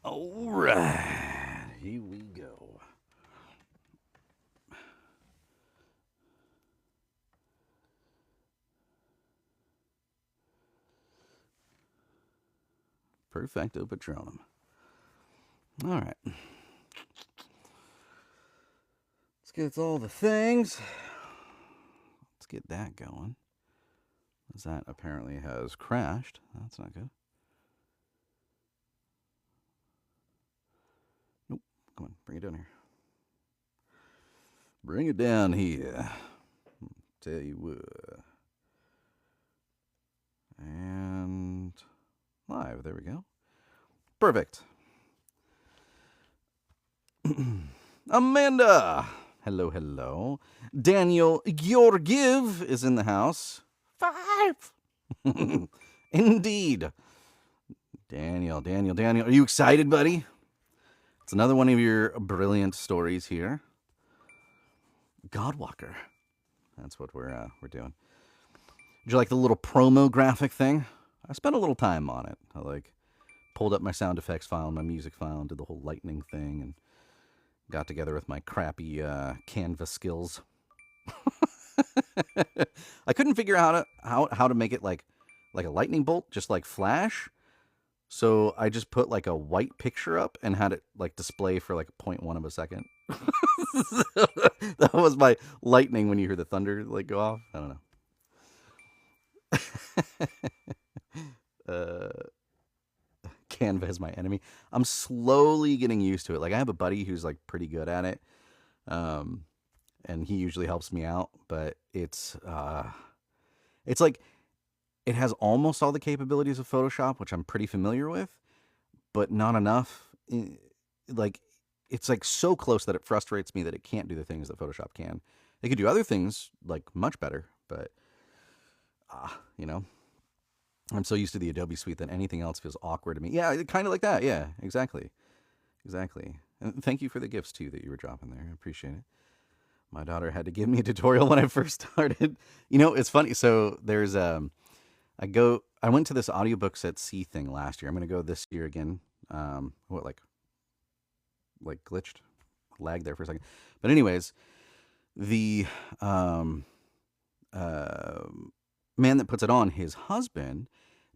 All right, here we go. Perfecto Patronum. All right. Let's get all the things. Let's get that going. As that apparently has crashed. That's not good. Nope. Come on, bring it down here. Bring it down here. Tell you what. And live. There we go. Perfect. Amanda. Hello, hello. Daniel Georgiev is in the house. Fife. Indeed. Daniel. Are you excited, buddy? It's another one of your brilliant stories here. GodWalker. That's what we're doing. Did you like the little promo graphic thing? I spent a little time on it. I pulled up my sound effects file and my music file and did the whole lightning thing and got together with my crappy Canva skills. I couldn't figure out how to make it like a lightning bolt, just like Flash. So I just put like a white picture up and had it like display for like 0.1 of a second. That was my lightning when you hear the thunder like go off. I don't know. Canva is my enemy. I'm slowly getting used to it. Like I have a buddy who's like pretty good at it, and he usually helps me out. But it's like it has almost all the capabilities of Photoshop, which I'm pretty familiar with, but not enough. Like it's like so close that it frustrates me that it can't do the things that Photoshop can. It could do other things like much better, but you know. I'm so used to the Adobe suite that anything else feels awkward to me. Yeah, kind of like that. Yeah, exactly. And thank you for the gifts too that you were dropping there. I appreciate it. My daughter had to give me a tutorial when I first started. You know, it's funny. So there's I went to this audiobooks at sea thing last year. I'm gonna go this year again. Like glitched, lagged there for a second. But anyways, the man that puts it on, his husband,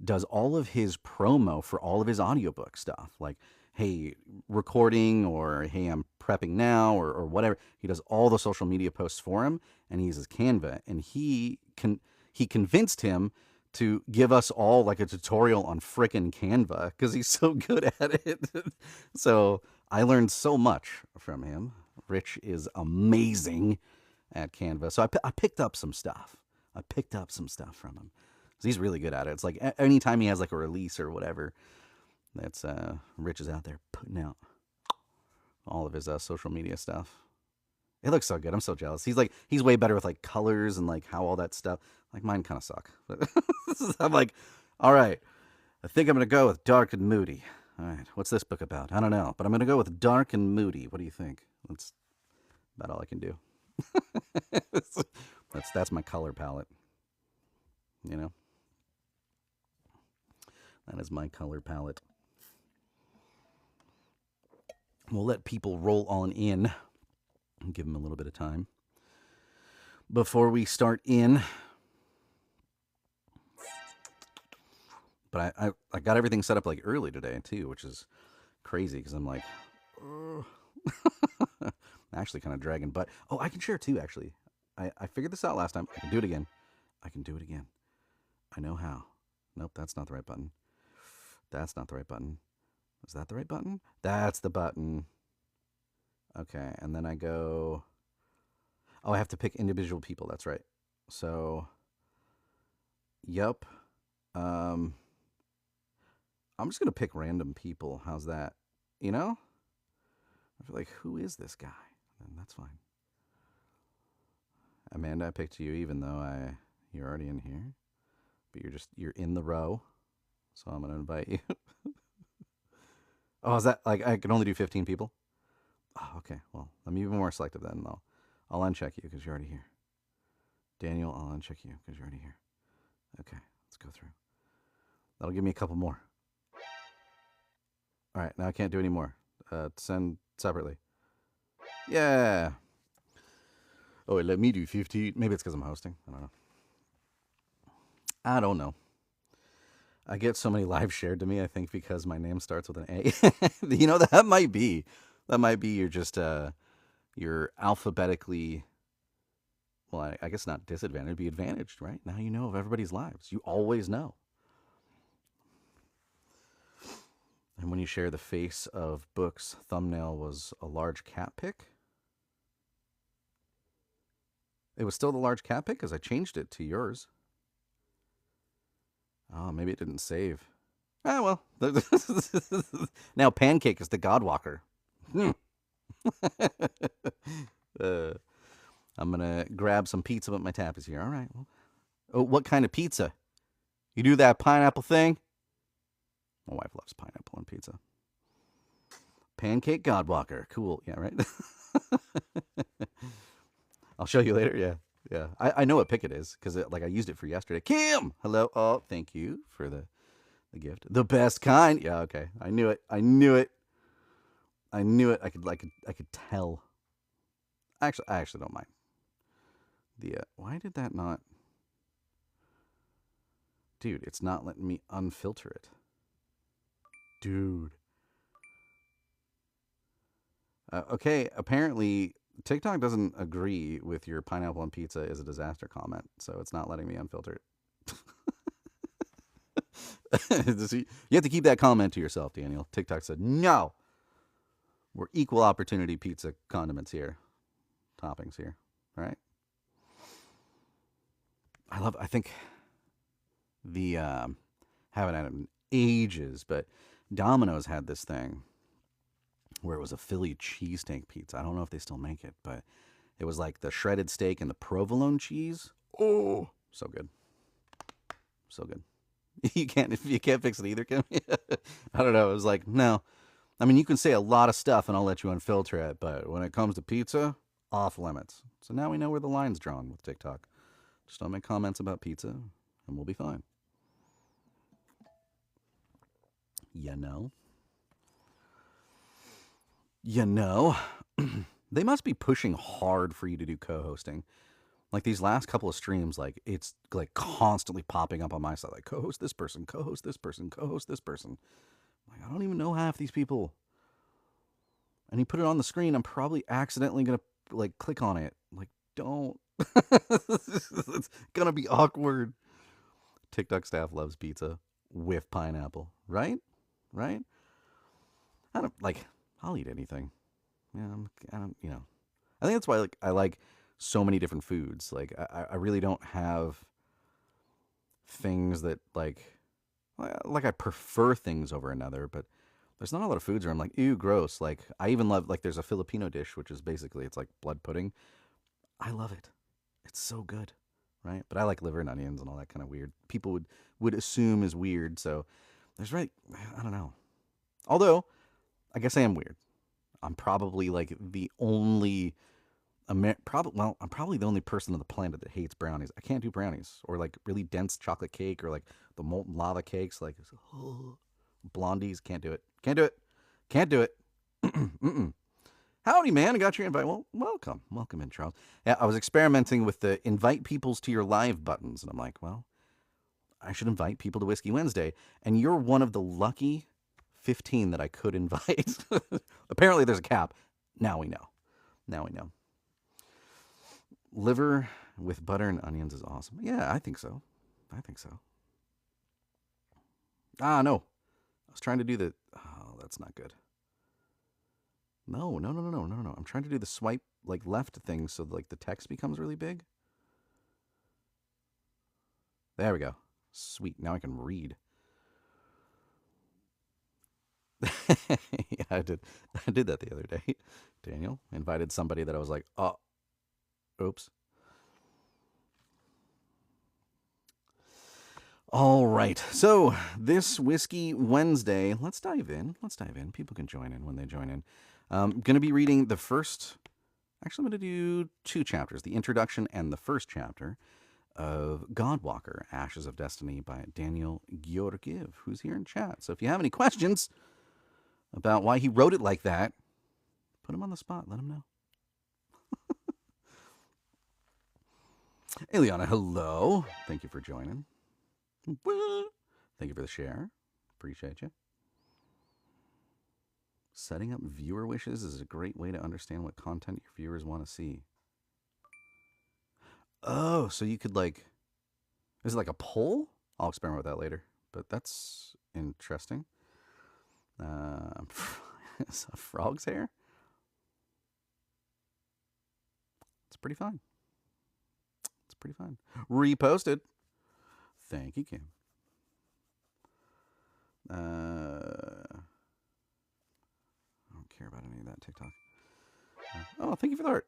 does all of his promo for all of his audiobook stuff. Like, hey, recording, or hey, I'm prepping now, or whatever. He does all the social media posts for him, and he uses Canva. And he convinced him to give us all like a tutorial on frickin' Canva because he's so good at it. So I learned so much from him. Rich is amazing at Canva. So I picked up some stuff. From him. He's really good at it. It's like anytime he has like a release or whatever, that's Rich is out there putting out all of his social media stuff. It looks so good. I'm so jealous. He's way better with like colors and like how all that stuff. Like mine kind of suck. I'm like, all right, I think I'm gonna go with dark and moody. All right, what's this book about? I don't know, but I'm gonna go with dark and moody. What do you think? That's about all I can do. That's my color palette. You know, that is my color palette. We'll let people roll on in and give them a little bit of time before we start in. But I got everything set up like early today too, which is crazy because I'm like, actually kind of dragging. But I can share too. Actually, I figured this out last time. I can do it again. I know how. Nope, that's not the right button. Is that the right button? That's the button. Okay, and then I go... I have to pick individual people. That's right. So, yep. I'm just going to pick random people. How's that? You know? I feel like, who is this guy? And that's fine. Amanda, I picked you even though you're already in here. But you're in the row. So I'm going to invite you. Oh, is that like I can only do 15 people? Oh, okay. Well, I'm even more selective then. I'll uncheck you because you're already here. Daniel, I'll uncheck you because you're already here. Okay, let's go through. That'll give me a couple more. All right, now I can't do any more. Send separately. Yeah. Oh, it let me do 15. Maybe it's because I'm hosting. I don't know. I don't know. I get so many lives shared to me, I think, because my name starts with an A. That might be. That might be you're just, you're alphabetically, well, I guess not disadvantaged, be advantaged, right? Now you know of everybody's lives. You always know. And when you share the face of books, thumbnail was a large cat pic. It was still the large cat pic because I changed it to yours. Oh, maybe it didn't save. Ah, well. Now Pancake is the GodWalker. I'm going to grab some pizza, but my tap is here. All right. Well, oh, what kind of pizza? You do that pineapple thing? My wife loves pineapple on pizza. Pancake GodWalker. Cool. Yeah, right? I'll show you later. Yeah. Yeah. I know what pick it is because I used it for yesterday. Kim! Hello. Oh, thank you for the gift. The best kind. Yeah, okay. I knew it. I knew it. I knew it. I could tell. I actually don't mind. Why did that not? Dude, it's not letting me unfilter it. Dude. Okay, apparently TikTok doesn't agree with your pineapple on pizza is a disaster comment, so it's not letting me unfilter it. You have to keep that comment to yourself, Daniel. TikTok said, no. We're equal opportunity pizza condiments here. Toppings here. All right? I think the, haven't had it in ages, but Domino's had this thing where it was a Philly cheesesteak pizza. I don't know if they still make it, but it was like the shredded steak and the provolone cheese. Oh, so good. So good. You can't fix it either, Kim. I don't know. It was like, no. I mean, you can say a lot of stuff and I'll let you unfilter it, but when it comes to pizza, off limits. So now we know where the line's drawn with TikTok. Just don't make comments about pizza and we'll be fine. You know? They must be pushing hard for you to do co-hosting. Like these last couple of streams, like it's like constantly popping up on my side, like co-host this person, co-host this person, co-host this person. Like I don't even know half these people. And you put it on the screen, I'm probably accidentally gonna like click on it. Like don't. It's gonna be awkward. TikTok staff loves pizza with pineapple, right? Right? I don't like. I'll eat anything. Yeah, I don't. I think that's why I like so many different foods. Like I really don't have things that I prefer things over another, but there's not a lot of foods where I'm like, ew, gross. Like I even love there's a Filipino dish which is basically it's like blood pudding. I love it. It's so good, right? But I like liver and onions and all that kind of weird. People would assume is weird. So there's I don't know. Although I guess I am weird. I'm probably like the only I'm probably the only person on the planet that hates brownies. I can't do brownies or like really dense chocolate cake or like the molten lava cakes. Like blondies, can't do it. Can't do it. Can't do it. Mm-mm. Howdy, man! I got your invite. Well, welcome in, Charles. Yeah, I was experimenting with the invite peoples to your live buttons, and I'm like, well, I should invite people to Whiskey Wednesday, and you're one of the lucky 15 that I could invite. Apparently, there's a cap. Now we know. Liver with butter and onions is awesome. Yeah, I think so. Ah, no. I was trying to do the... Oh, that's not good. No. I'm trying to do the swipe left thing so the text becomes really big. There we go. Sweet. Now I can read. Yeah, I did that the other day. Daniel invited somebody that I was like, oh, oops. All right. So this Whiskey Wednesday, let's dive in. People can join in when they join in. I'm going to be reading the first. Actually, I'm going to do 2 chapters: the introduction and the first chapter of GodWalker: Ashes of Destiny by Daniel Georgiev, who's here in chat. So if you have any questions, about why he wrote it like that. Put him on the spot. Let him know. Eliana, hello. Thank you for joining. Thank you for the share. Appreciate you. Setting up viewer wishes is a great way to understand what content your viewers want to see. Oh, so you could like, is it like a poll? I'll experiment with that later, but that's interesting. It's a frog's hair? It's pretty fine. It's pretty fine. Reposted. Thank you, Kim. I don't care about any of that TikTok. Oh, thank you for the heart.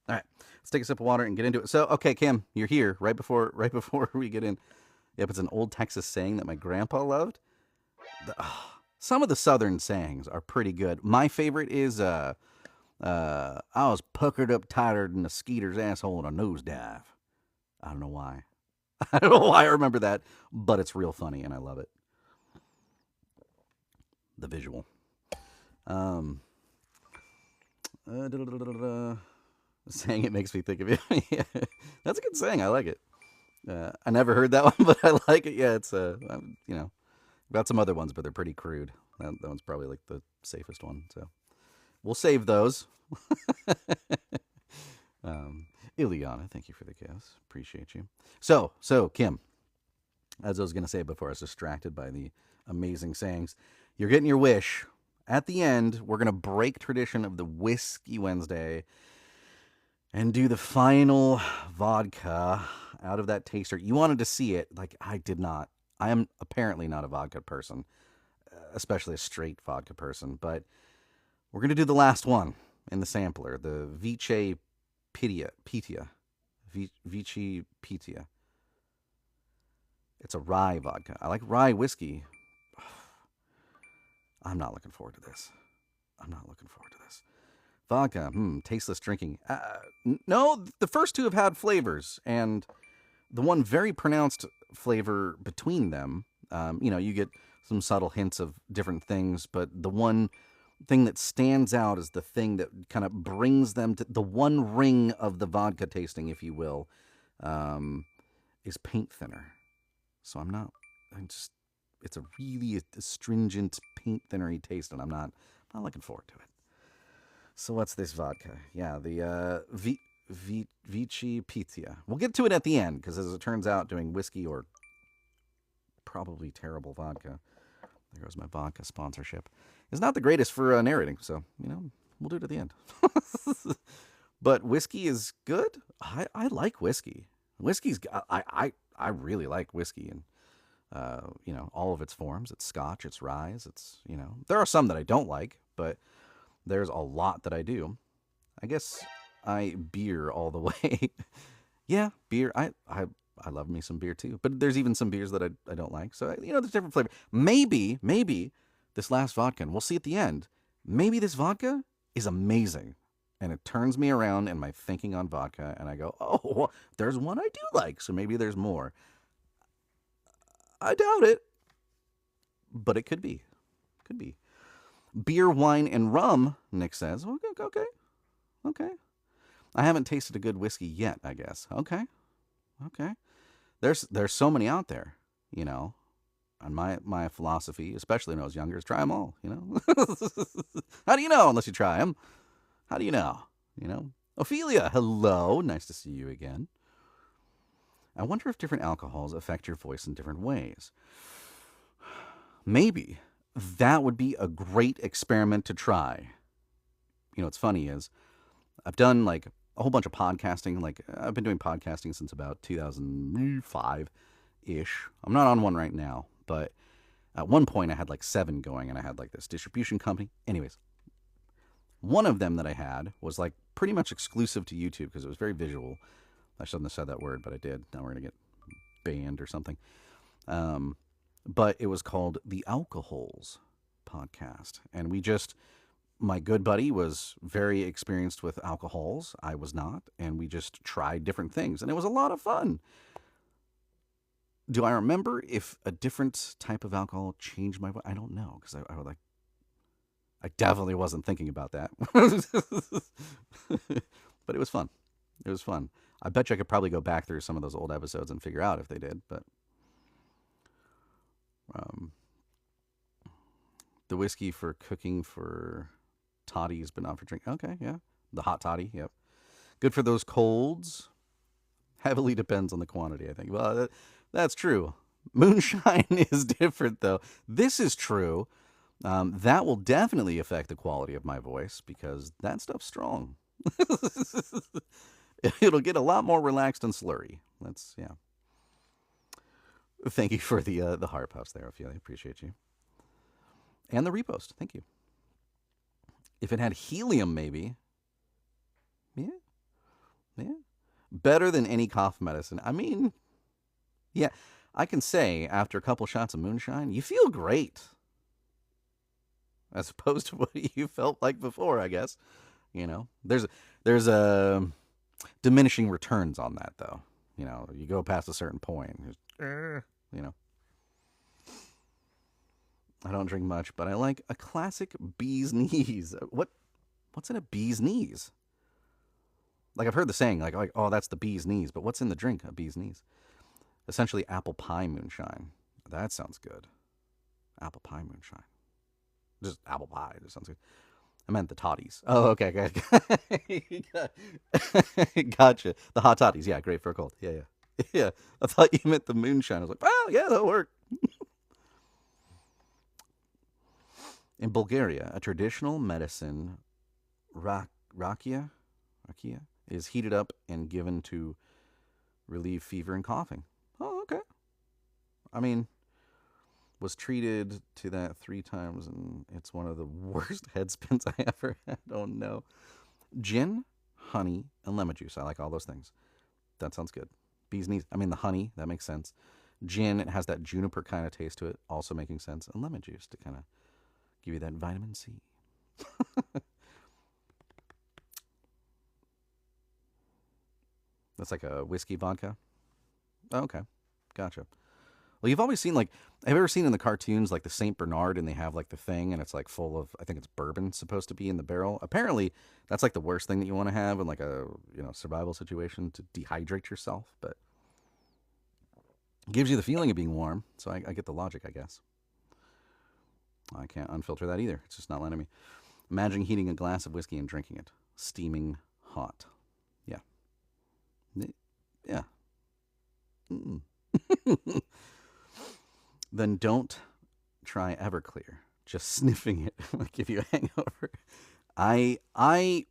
All right, let's take a sip of water and get into it. So, okay, Kim, you're here right before we get in. Yep, it's an old Texas saying that my grandpa loved. Some of the southern sayings are pretty good. My favorite is I was puckered up tighter than a skeeter's asshole in a nosedive. I don't know why. I don't know why I remember that, but it's real funny and I love it. The visual. Saying it makes me think of you. Yeah, that's a good saying. I like it. I never heard that one, but I like it. Yeah, it's got some other ones, but they're pretty crude. That one's probably like the safest one. So we'll save those. Ileana, thank you for the gifts. Appreciate you. So Kim, as I was gonna say before, I was distracted by the amazing sayings. You're getting your wish. At the end, we're gonna break tradition of the Whiskey Wednesday and do the final vodka out of that taster. You wanted to see it, like I did not. I am apparently not a vodka person, especially a straight vodka person, but we're going to do the last one in the sampler, the Vice Pitia. Vici Pitia. It's a rye vodka. I like rye whiskey. I'm not looking forward to this. Vodka, tasteless drinking. No, the first two have had flavors, and the one very pronounced flavor between them. You get some subtle hints of different things, but the one thing that stands out is the thing that kind of brings them to the one ring of the vodka tasting, if you will, is paint thinner. So it's a really astringent paint thinnery taste, and I'm not looking forward to it. So what's this vodka? Yeah, the Vici Pitia. We'll get to it at the end, because as it turns out, doing whiskey or probably terrible vodka, there goes my vodka sponsorship, is not the greatest for narrating. So, we'll do it at the end. But whiskey is good. I like whiskey. I really like whiskey, and all of its forms. It's Scotch, it's rye, there are some that I don't like, but there's a lot that I do. I guess I beer all the way. Yeah, beer. I love me some beer too. But there's even some beers that I don't like. So, there's different flavor. Maybe this last vodka, and we'll see at the end, maybe this vodka is amazing. And it turns me around in my thinking on vodka, and I go, oh, there's one I do like, so maybe there's more. I doubt it, but it could be. Beer, wine, and rum, Nick says. Okay. I haven't tasted a good whiskey yet, I guess. Okay. There's so many out there, And my philosophy, especially when I was younger, is try them all, How do you know unless you try them? How do you know? Ophelia, hello. Nice to see you again. I wonder if different alcohols affect your voice in different ways. Maybe. That would be a great experiment to try. What's funny is I've done like a whole bunch of podcasting. Like I've been doing podcasting since about 2005-ish. I'm not on one right now, but at one point I had like 7 going, and I had like this distribution company. Anyways, one of them that I had was like pretty much exclusive to YouTube because it was very visual. I shouldn't have said that word, but I did. Now we're going to get banned or something. But it was called The Alcohols Podcast. And my good buddy was very experienced with alcohols. I was not. And we just tried different things. And it was a lot of fun. Do I remember if a different type of alcohol changed my voice? I don't know because I would like. I definitely wasn't thinking about that. But it was fun. It was fun. I bet you I could probably go back through some of those old episodes and figure out if they did. But um, the whiskey for cooking for toddies, but not for drinking. Okay, yeah. The hot toddy, yep. Good for those colds. Heavily depends on the quantity, I think. Well, that's true. Moonshine is different, though. This is true. That will definitely affect the quality of my voice because that stuff's strong. It'll get a lot more relaxed and slurry. That's yeah. Thank you for the heart puffs there, Ophelia. I appreciate you. And the repost. Thank you. If it had helium, maybe. Yeah, yeah. Better than any cough medicine. I mean, yeah, I can say after a couple shots of moonshine, you feel great. As opposed to what you felt like before, I guess. There's a diminishing returns on that, though. You go past a certain point. You know, I don't drink much, but I like a classic bee's knees. What's in a bee's knees? Like I've heard the saying, like oh, that's the bee's knees, but what's in the drink? A bee's knees. Essentially, apple pie moonshine. That sounds good. Apple pie moonshine. Just apple pie. Just sounds good. I meant the toddies. Oh, okay. Gotcha. The hot toddies. Yeah, great for a cold. Yeah, yeah. Yeah. I thought you meant the moonshine. I was like, well, yeah, that'll work. In Bulgaria, a traditional medicine, rakia, is heated up and given to relieve fever and coughing. Oh, okay. I mean, was treated to that 3 times, and it's one of the worst head spins I ever had. Oh no. Gin, honey, and lemon juice. I like all those things. That sounds good. Bee's knees. I mean, the honey, that makes sense. Gin, it has that juniper kind of taste to it, also making sense. And lemon juice to kind of give you that vitamin C. That's like a whiskey vodka. Oh, okay. Gotcha. Well, you've always seen have you ever seen in the cartoons like the Saint Bernard and they have like the thing and it's like full of I think it's bourbon supposed to be in the barrel. Apparently, that's like the worst thing that you want to have in like a survival situation to dehydrate yourself, but it gives you the feeling of being warm. So I get the logic, I guess. I can't unfilter that either. It's just not letting me. Imagine heating a glass of whiskey and drinking it, steaming hot. Yeah, yeah. Then don't try Everclear. Just sniffing it will give you a hangover. I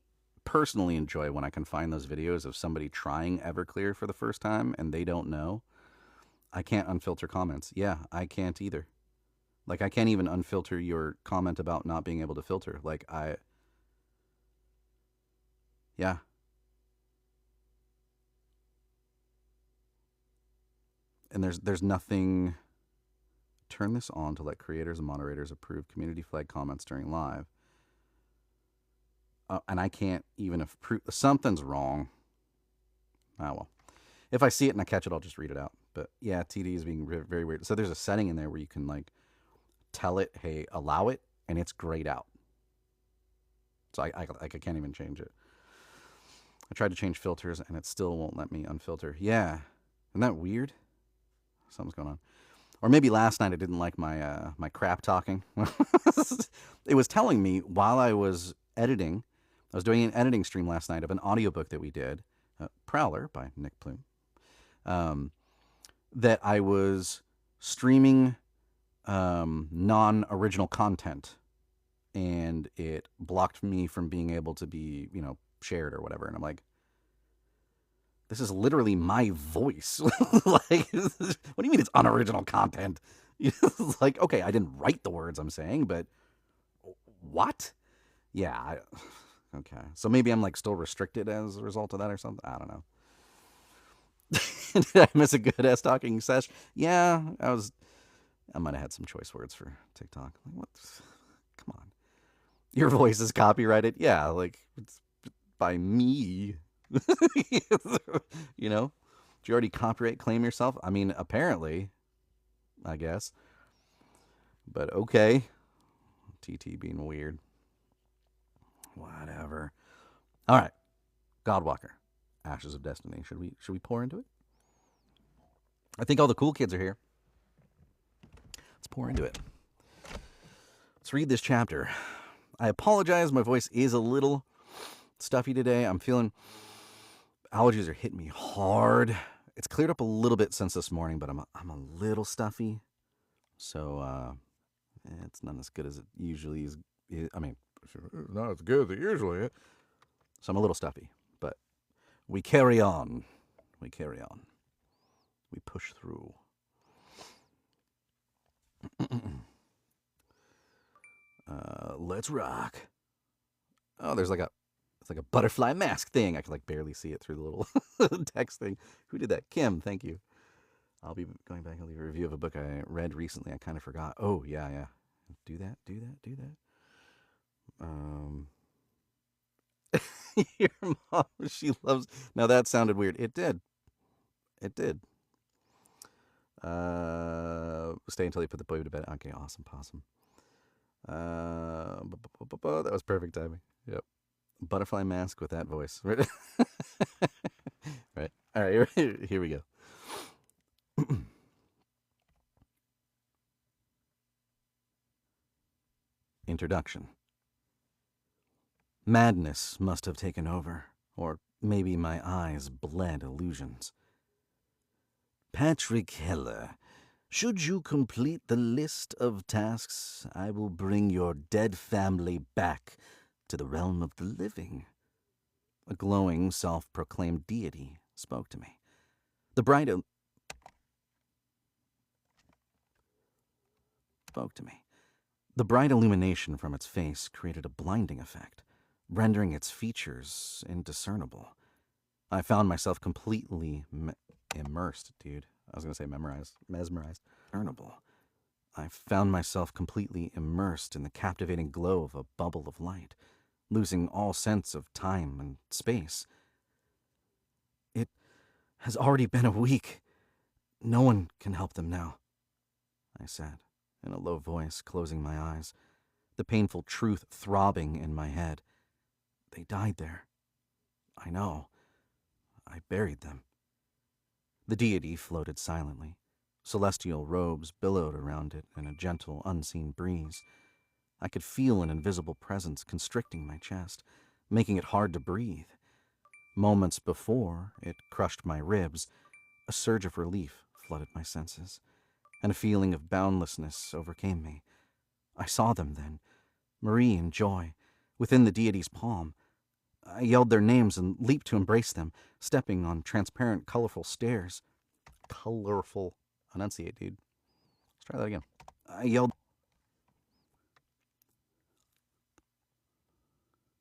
personally enjoy when I can find those videos of somebody trying Everclear for the first time and they don't know. I can't unfilter comments. Yeah, I can't either. Like I can't even unfilter your comment about not being able to filter. Yeah. And there's nothing. Turn this on to let creators and moderators approve community flag comments during live. And I can't even approve. Something's wrong. Ah, well. If I see it and I catch it, I'll just read it out. But yeah, TD is being very weird. So there's a setting in there where you can tell it, hey, allow it, and it's grayed out. So I can't even change it. I tried to change filters and it still won't let me unfilter. Yeah. Isn't that weird? Something's going on. Or maybe last night I didn't like my crap talking. It was telling me while I was editing. I was doing an editing stream last night of an audiobook that we did, Prowler by Nick Plume, that I was streaming non-original content, and it blocked me from being able to be, shared or whatever. And I'm like, this is literally my voice. What do you mean it's unoriginal content? Like, okay, I didn't write the words I'm saying, but what? Yeah. Okay. So maybe I'm still restricted as a result of that or something. I don't know. Did I miss a good ass talking sesh? Yeah, I might have had some choice words for TikTok. What? Come on. Your voice is copyrighted? Yeah, it's by me. you know? Did you already copyright claim yourself? I mean, apparently, I guess. But okay. TT being weird. Whatever. All right. Godwalker. Ashes of Destiny. Should we pour into it? I think all the cool kids are here. Let's pour into it. Let's read this chapter. I apologize. My voice is a little stuffy today. I'm feeling allergies are hitting me hard. It's cleared up a little bit since this morning, but I'm a little stuffy. So it's not as good as it usually is. I mean, it's not as good as it usually is. So I'm a little stuffy, but we carry on. We carry on. We push through. Let's rock. Oh, there's like a butterfly mask thing. I can like barely see it through the little text thing. Who did that? Kim, thank you. I'll be going back and leave a review of a book I read recently. I kind of forgot. Oh, yeah. Do that. Your mom, she loves... Now that sounded weird. It did. Stay until you put the baby to bed. Okay, awesome, possum. That was perfect timing. Yep. Butterfly mask with that voice. Right. All right, here we go. Introduction. Madness must have taken over, or maybe my eyes bled illusions. Patryk Heller, should you complete the list of tasks, I will bring your dead family back to the realm of the living. A glowing, self-proclaimed deity spoke to me. The bright illumination from its face created a blinding effect, rendering its features indiscernible. I found myself completely immersed, dude. I was going to say memorized, mesmerized. I found myself completely immersed in the captivating glow of a bubble of light, losing all sense of time and space. It has already been a week. No one can help them now, I said, in a low voice, closing my eyes, the painful truth throbbing in my head. They died there. I know. I buried them. The deity floated silently. Celestial robes billowed around it in a gentle, unseen breeze. I could feel an invisible presence constricting my chest, making it hard to breathe. Moments before, it crushed my ribs. A surge of relief flooded my senses, and a feeling of boundlessness overcame me. I saw them then, Marie and Joy, within the deity's palm. I yelled their names and leaped to embrace them, stepping on transparent, colorful stairs. Colorful. Enunciate, dude. Let's try that again. I yelled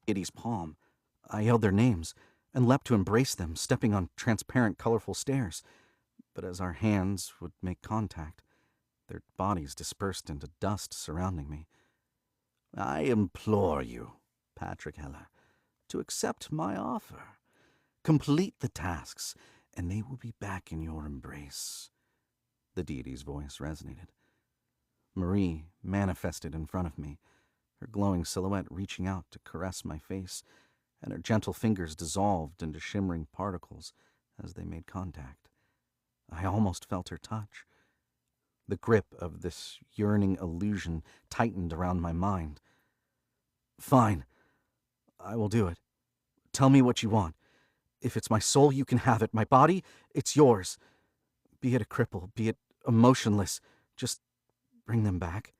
deity's palm. I yelled their names and leapt to embrace them, stepping on transparent, colorful stairs. But as our hands would make contact, their bodies dispersed into dust surrounding me. I implore you, Patryk Heller, to accept my offer. Complete the tasks, and they will be back in your embrace. The deity's voice resonated. Marie manifested in front of me, her glowing silhouette reaching out to caress my face, and her gentle fingers dissolved into shimmering particles as they made contact. I almost felt her touch. The grip of this yearning illusion tightened around my mind. Fine. I will do it. Tell me what you want. If it's my soul, you can have it. My body, it's yours. Be it a cripple, be it emotionless, just bring them back.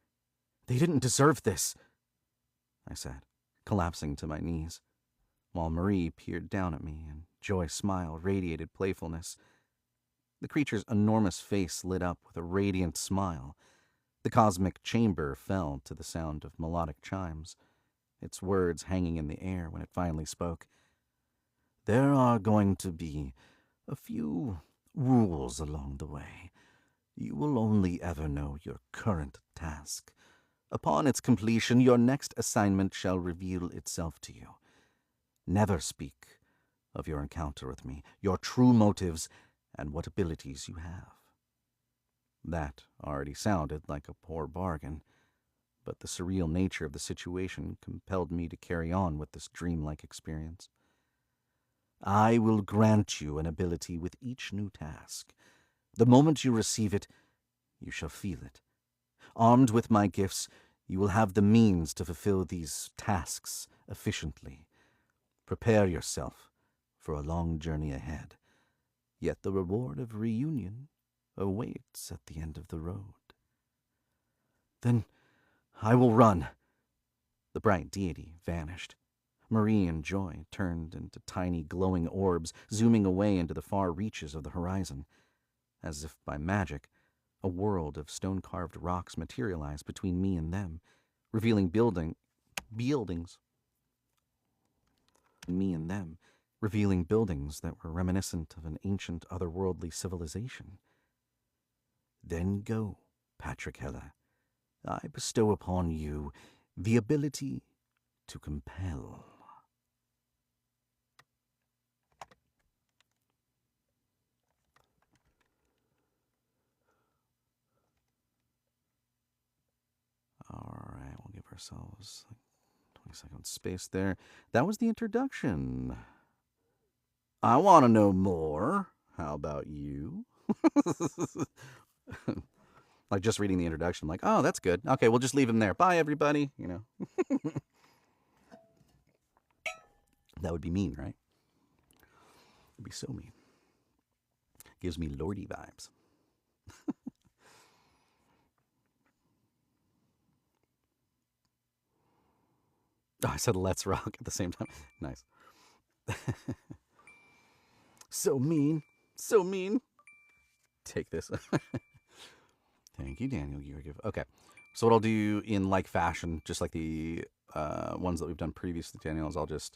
They didn't deserve this, I said, collapsing to my knees, while Marie peered down at me and Joy's smile radiated playfulness. The creature's enormous face lit up with a radiant smile. The cosmic chamber fell to the sound of melodic chimes, its words hanging in the air when it finally spoke. There are going to be a few rules along the way. You will only ever know your current task. Upon its completion, your next assignment shall reveal itself to you. Never speak of your encounter with me, your true motives, and what abilities you have. That already sounded like a poor bargain, but the surreal nature of the situation compelled me to carry on with this dreamlike experience. I will grant you an ability with each new task. The moment you receive it, you shall feel it. Armed with my gifts, you will have the means to fulfill these tasks efficiently. Prepare yourself for a long journey ahead, yet the reward of reunion awaits at the end of the road. Then I will run. The bright deity vanished. Marie and Joy turned into tiny glowing orbs, zooming away into the far reaches of the horizon. As if by magic, a world of stone-carved rocks materialized between me and them, revealing buildings that were reminiscent of an ancient otherworldly civilization. Then go, Patryk Heller. I bestow upon you the ability to compel. All right, we'll give ourselves like 20 seconds space there. That was the introduction. I want to know more. How about you? Like just reading the introduction, I'm like, oh, that's good. Okay, we'll just leave him there. Bye, everybody. That would be mean, right? It'd be so mean. Gives me lordy vibes. Oh, I said let's rock at the same time. Nice. So mean. So mean. Take this. Thank you, Daniel Georgiev. Okay. So what I'll do in like fashion, just like the ones that we've done previously, Daniel, is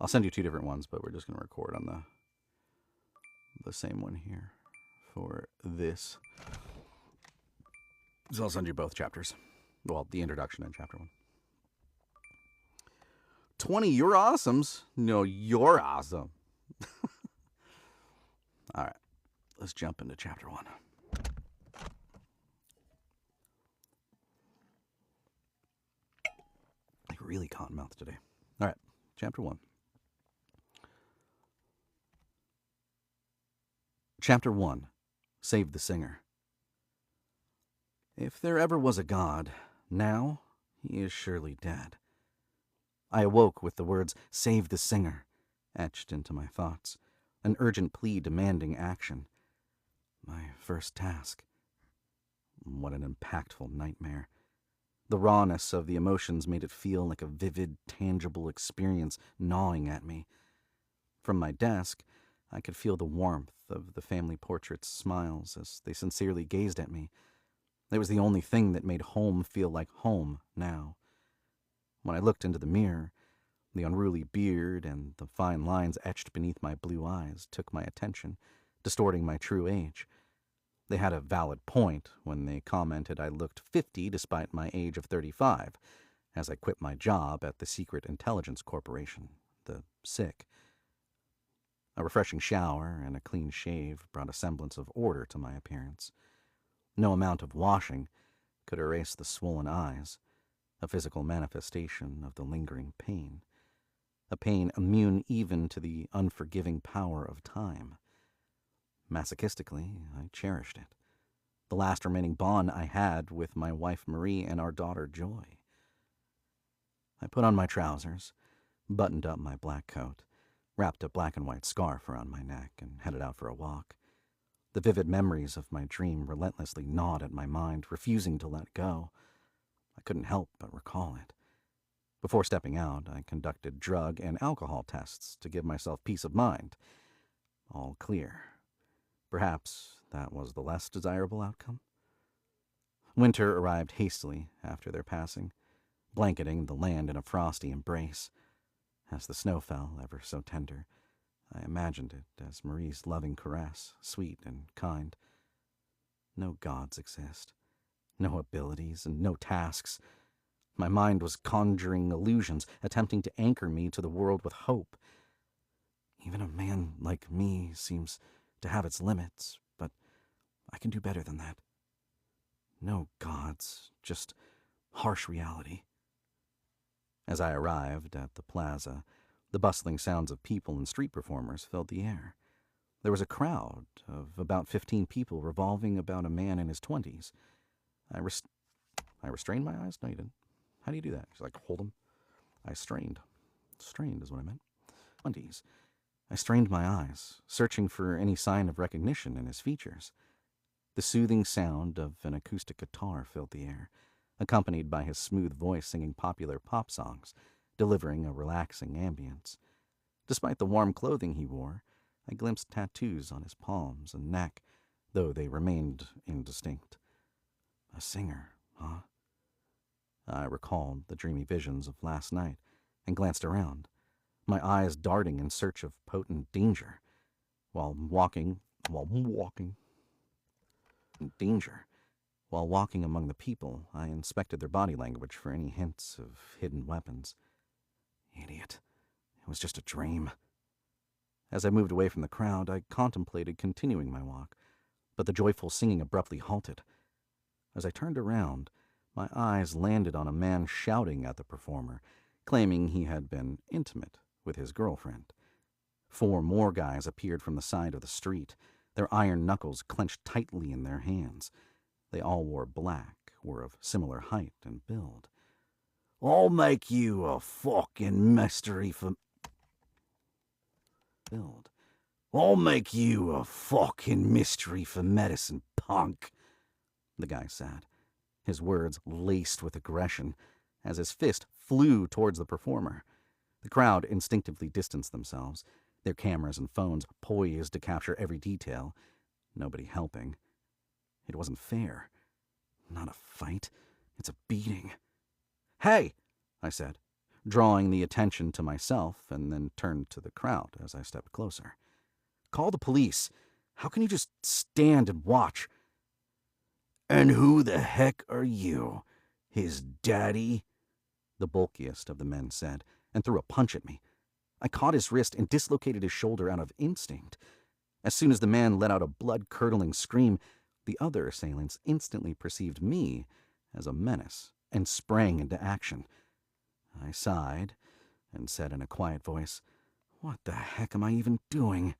I'll send you two different ones, but we're just going to record on the same one here for this. So I'll send you both chapters. Well, the introduction and chapter 1. 20, you're awesomes. No, you're awesome. All right, let's jump into chapter 1. Like really cotton-mouthed today. All right, chapter 1. Chapter 1, Save the Singer. If there ever was a God, now he is surely dead. I awoke with the words, "Save the singer," etched into my thoughts, an urgent plea demanding action. My first task. What an impactful nightmare. The rawness of the emotions made it feel like a vivid, tangible experience gnawing at me. From my desk, I could feel the warmth of the family portrait's smiles as they sincerely gazed at me. It was the only thing that made home feel like home now. When I looked into the mirror, the unruly beard and the fine lines etched beneath my blue eyes took my attention, distorting my true age. They had a valid point when they commented I looked 50 despite my age of 35, as I quit my job at the Secret Intelligence Corporation, the SIC. A refreshing shower and a clean shave brought a semblance of order to my appearance. No amount of washing could erase the swollen eyes, a physical manifestation of the lingering pain, a pain immune even to the unforgiving power of time. Masochistically, I cherished it, the last remaining bond I had with my wife Marie and our daughter Joy. I put on my trousers, buttoned up my black coat, wrapped a black and white scarf around my neck, and headed out for a walk. The vivid memories of my dream relentlessly gnawed at my mind, refusing to let go. I couldn't help but recall it. Before stepping out, I conducted drug and alcohol tests to give myself peace of mind. All clear. Perhaps that was the less desirable outcome? Winter arrived hastily after their passing, blanketing the land in a frosty embrace. As the snow fell, ever so tender, I imagined it as Marie's loving caress, sweet and kind. No gods exist, no abilities, and no tasks. My mind was conjuring illusions, attempting to anchor me to the world with hope. Even a man like me seems to have its limits, but I can do better than that. No gods, just harsh reality. As I arrived at the plaza, the bustling sounds of people and street performers filled the air. There was a crowd of about 15 people revolving about a man in his 20s. I restrained my eyes. No, you didn't. How do you do that? She's like, hold them. I strained. Strained is what I meant. 20s. I strained my eyes, searching for any sign of recognition in his features. The soothing sound of an acoustic guitar filled the air, accompanied by his smooth voice singing popular pop songs, delivering a relaxing ambience. Despite the warm clothing he wore, I glimpsed tattoos on his palms and neck, though they remained indistinct. A singer, huh? I recalled the dreamy visions of last night and glanced around, my eyes darting in search of potent danger. While walking among the people, I inspected their body language for any hints of hidden weapons. Idiot. It was just a dream. As I moved away from the crowd, I contemplated continuing my walk, but the joyful singing abruptly halted. As I turned around, my eyes landed on a man shouting at the performer, claiming he had been intimate with his girlfriend. 4 more guys appeared from the side of the street, their iron knuckles clenched tightly in their hands. They all wore black, were of similar height and build. I'll make you a fucking mystery for... I'll make you a fucking mystery for medicine, punk, the guy said, his words laced with aggression, as his fist flew towards the performer. The crowd instinctively distanced themselves, their cameras and phones poised to capture every detail, nobody helping. It wasn't fair. Not a fight. It's a beating. Hey, I said, drawing the attention to myself, and then turned to the crowd as I stepped closer. Call the police. How can you just stand and watch? And who the heck are you? His daddy? The bulkiest of the men said, and threw a punch at me. I caught his wrist and dislocated his shoulder out of instinct. As soon as the man let out a blood-curdling scream, the other assailants instantly perceived me as a menace and sprang into action. I sighed and said in a quiet voice, "What the heck am I even doing?"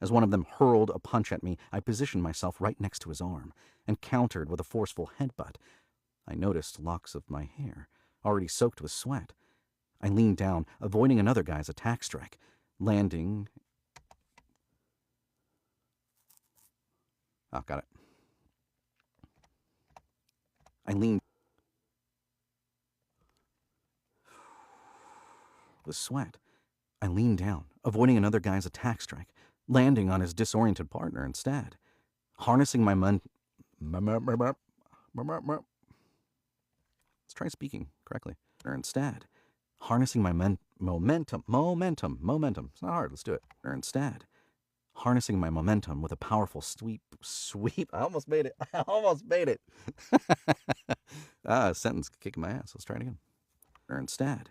As one of them hurled a punch at me, I positioned myself right next to his arm and countered with a forceful headbutt. I noticed locks of my hair, already soaked with sweat. I leaned down, avoiding another guy's attack strike, landing... Oh, got it. I leaned... with sweat. I leaned down, avoiding another guy's attack strike, landing on his disoriented partner instead. Harnessing my Let's try speaking correctly. Instead, harnessing my momentum. It's not hard, let's do it. Instead, harnessing my momentum with a powerful sweep. I almost made it. A sentence kicking my ass. Let's try it again. Instead,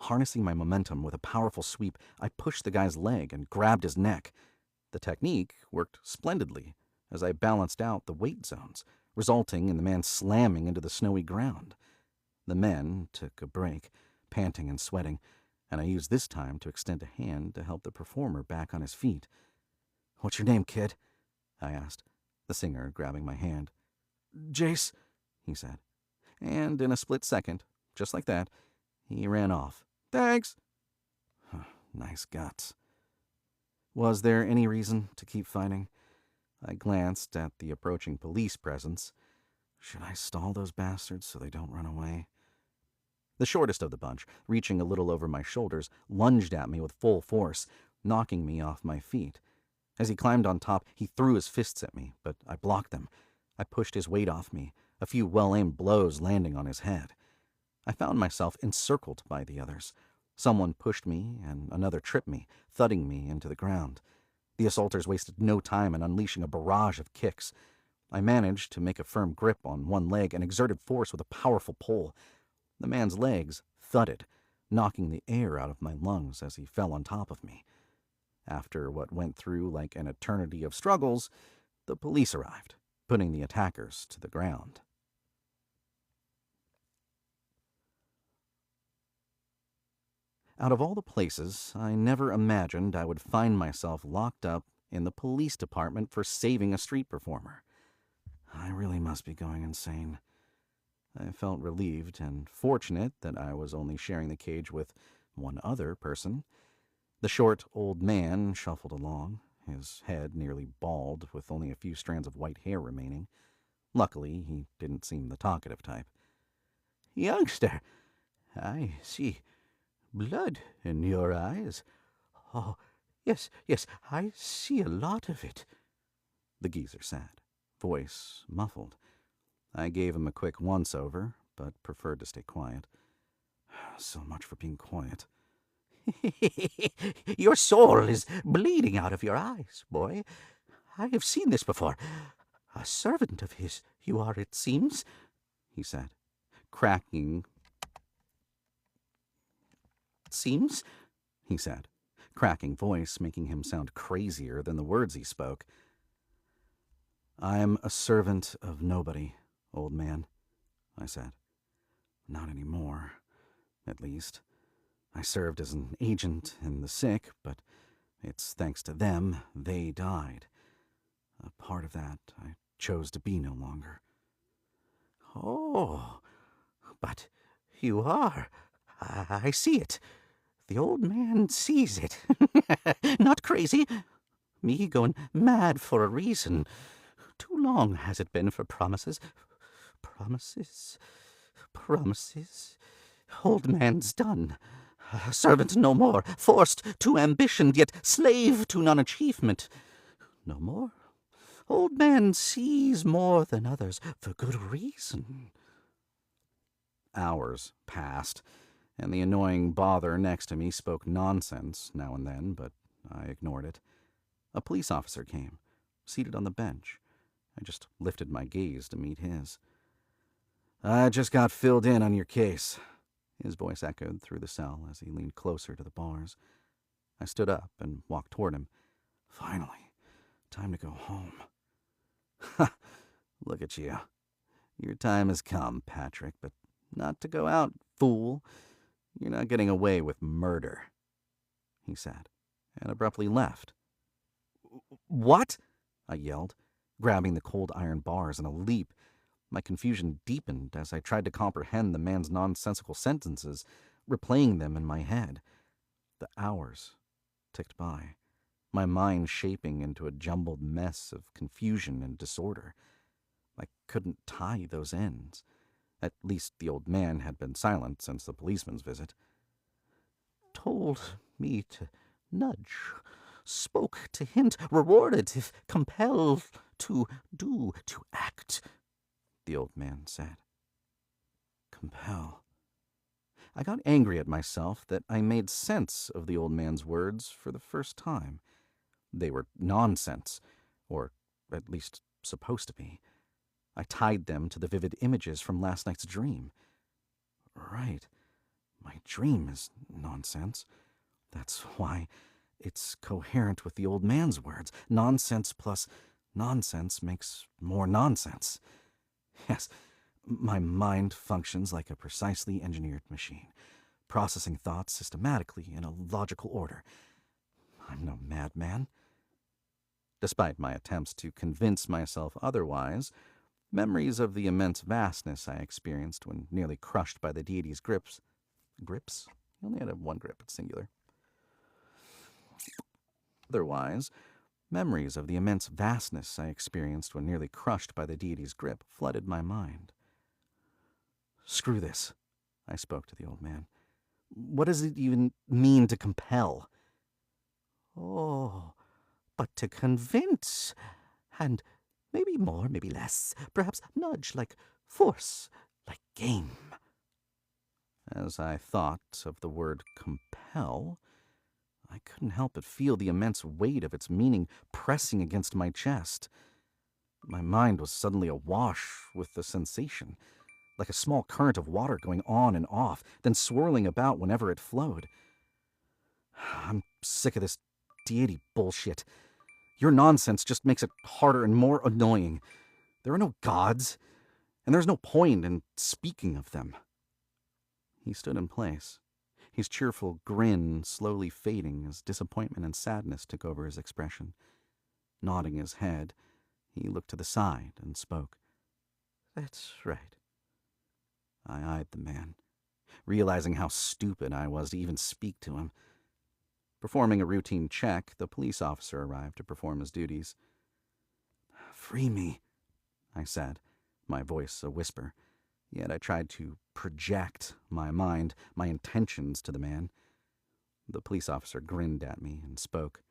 harnessing my momentum with a powerful sweep, I pushed the guy's leg and grabbed his neck. The technique worked splendidly as I balanced out the weight zones, resulting in the man slamming into the snowy ground. The men took a break, panting and sweating, and I used this time to extend a hand to help the performer back on his feet. "What's your name, kid?" I asked, the singer grabbing my hand. "Jace," he said. And in a split second, just like that, he ran off. "Thanks." Nice guts. Was there any reason to keep fighting? I glanced at the approaching police presence. Should I stall those bastards so they don't run away? The shortest of the bunch, reaching a little over my shoulders, lunged at me with full force, knocking me off my feet. As he climbed on top, he threw his fists at me, but I blocked them. I pushed his weight off me, a few well-aimed blows landing on his head. I found myself encircled by the others. Someone pushed me, and another tripped me, thudding me into the ground. The assaulters wasted no time in unleashing a barrage of kicks. I managed to make a firm grip on one leg and exerted force with a powerful pull. The man's legs thudded, knocking the air out of my lungs as he fell on top of me. After what went through like an eternity of struggles, the police arrived, putting the attackers to the ground. Out of all the places, I never imagined I would find myself locked up in the police department for saving a street performer. I really must be going insane. I felt relieved and fortunate that I was only sharing the cage with one other person. The short, old man shuffled along, his head nearly bald with only a few strands of white hair remaining. Luckily, he didn't seem the talkative type. "Youngster, I see blood in your eyes. Oh, yes, I see a lot of it," the geezer said, voice muffled. I gave him a quick once-over, but preferred to stay quiet. So much for being quiet. "Your soul is bleeding out of your eyes, boy. I have seen this before. A servant of his you are, it seems," he said, cracking voice, making him sound crazier than the words he spoke. "I'm a servant of nobody, old man," I said. "Not anymore, at least. I served as an agent in the sick, but it's thanks to them they died. A part of that I chose to be no longer." "Oh, but you are. I see it. The old man sees it. Not crazy. Me going mad for a reason. Too long has it been for promises. Promises. Old man's done. Servant no more, forced to ambition, yet slave to non-achievement. No more. Old man sees more than others, for good reason." Hours passed, and the annoying bother next to me spoke nonsense now and then, but I ignored it. A police officer came, seated on the bench. I just lifted my gaze to meet his. "I just got filled in on your case," his voice echoed through the cell as he leaned closer to the bars. I stood up and walked toward him. Finally, time to go home. "Ha! Look at you. Your time has come, Patryk, but not to go out, fool. You're not getting away with murder," he said, and abruptly left. "What?" I yelled, grabbing the cold iron bars in a leap. My confusion deepened as I tried to comprehend the man's nonsensical sentences, replaying them in my head. The hours ticked by, my mind shaping into a jumbled mess of confusion and disorder. I couldn't tie those ends. At least the old man had been silent since the policeman's visit. "Told me to nudge, spoke to hint, rewarded if compelled to do, to act," the old man said. Compel. I got angry at myself that I made sense of the old man's words for the first time. They were nonsense, or at least supposed to be. I tied them to the vivid images from last night's dream. Right. My dream is nonsense. That's why it's coherent with the old man's words. Nonsense plus nonsense makes more nonsense. Yes, my mind functions like a precisely engineered machine, processing thoughts systematically in a logical order. I'm no madman. Despite my attempts to convince myself otherwise, memories of the immense vastness I experienced when nearly crushed by the deity's grips? He only had one grip, it's singular. Otherwise, memories of the immense vastness I experienced when nearly crushed by the deity's grip flooded my mind. "Screw this," I spoke to the old man. "What does it even mean to compel?" "Oh, but to convince, and maybe more, maybe less, perhaps nudge, like force, like game." As I thought of the word compel, I couldn't help but feel the immense weight of its meaning pressing against my chest. My mind was suddenly awash with the sensation, like a small current of water going on and off, then swirling about whenever it flowed. I'm sick of this deity bullshit. Your nonsense just makes it harder and more annoying. There are no gods, and there's no point in speaking of them." He stood in place, his cheerful grin slowly fading as disappointment and sadness took over his expression. Nodding his head, he looked to the side and spoke. "That's right." I eyed the man, realizing how stupid I was to even speak to him. Performing a routine check, the police officer arrived to perform his duties. "Free me," I said, my voice a whisper, yet I tried to project my mind, my intentions to the man. The police officer grinned at me and spoke.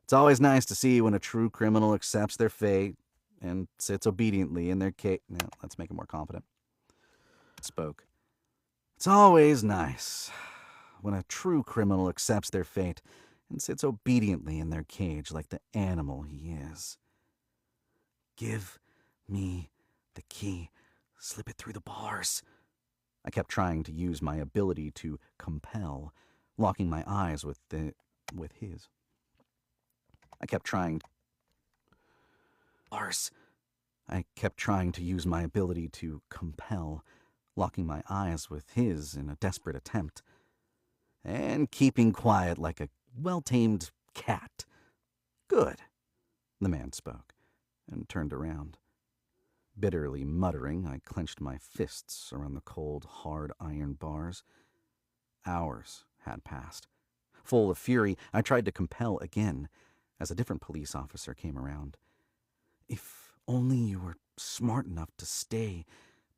"It's always nice to see when a true criminal accepts their fate and sits obediently in their cage." Now, let's make it more confident. Spoke. "It's always nice when a true criminal accepts their fate and sits obediently in their cage like the animal he is. Give me the key. Slip it through the bars." I kept trying to use my ability to compel, locking my eyes with his. I kept trying to use my ability to compel, locking my eyes with his in a desperate attempt. "And keeping quiet like a well-tamed cat. Good," the man spoke, and turned around. Bitterly muttering, I clenched my fists around the cold, hard iron bars. Hours had passed. Full of fury, I tried to compel again, as a different police officer came around. "If only you were smart enough to stay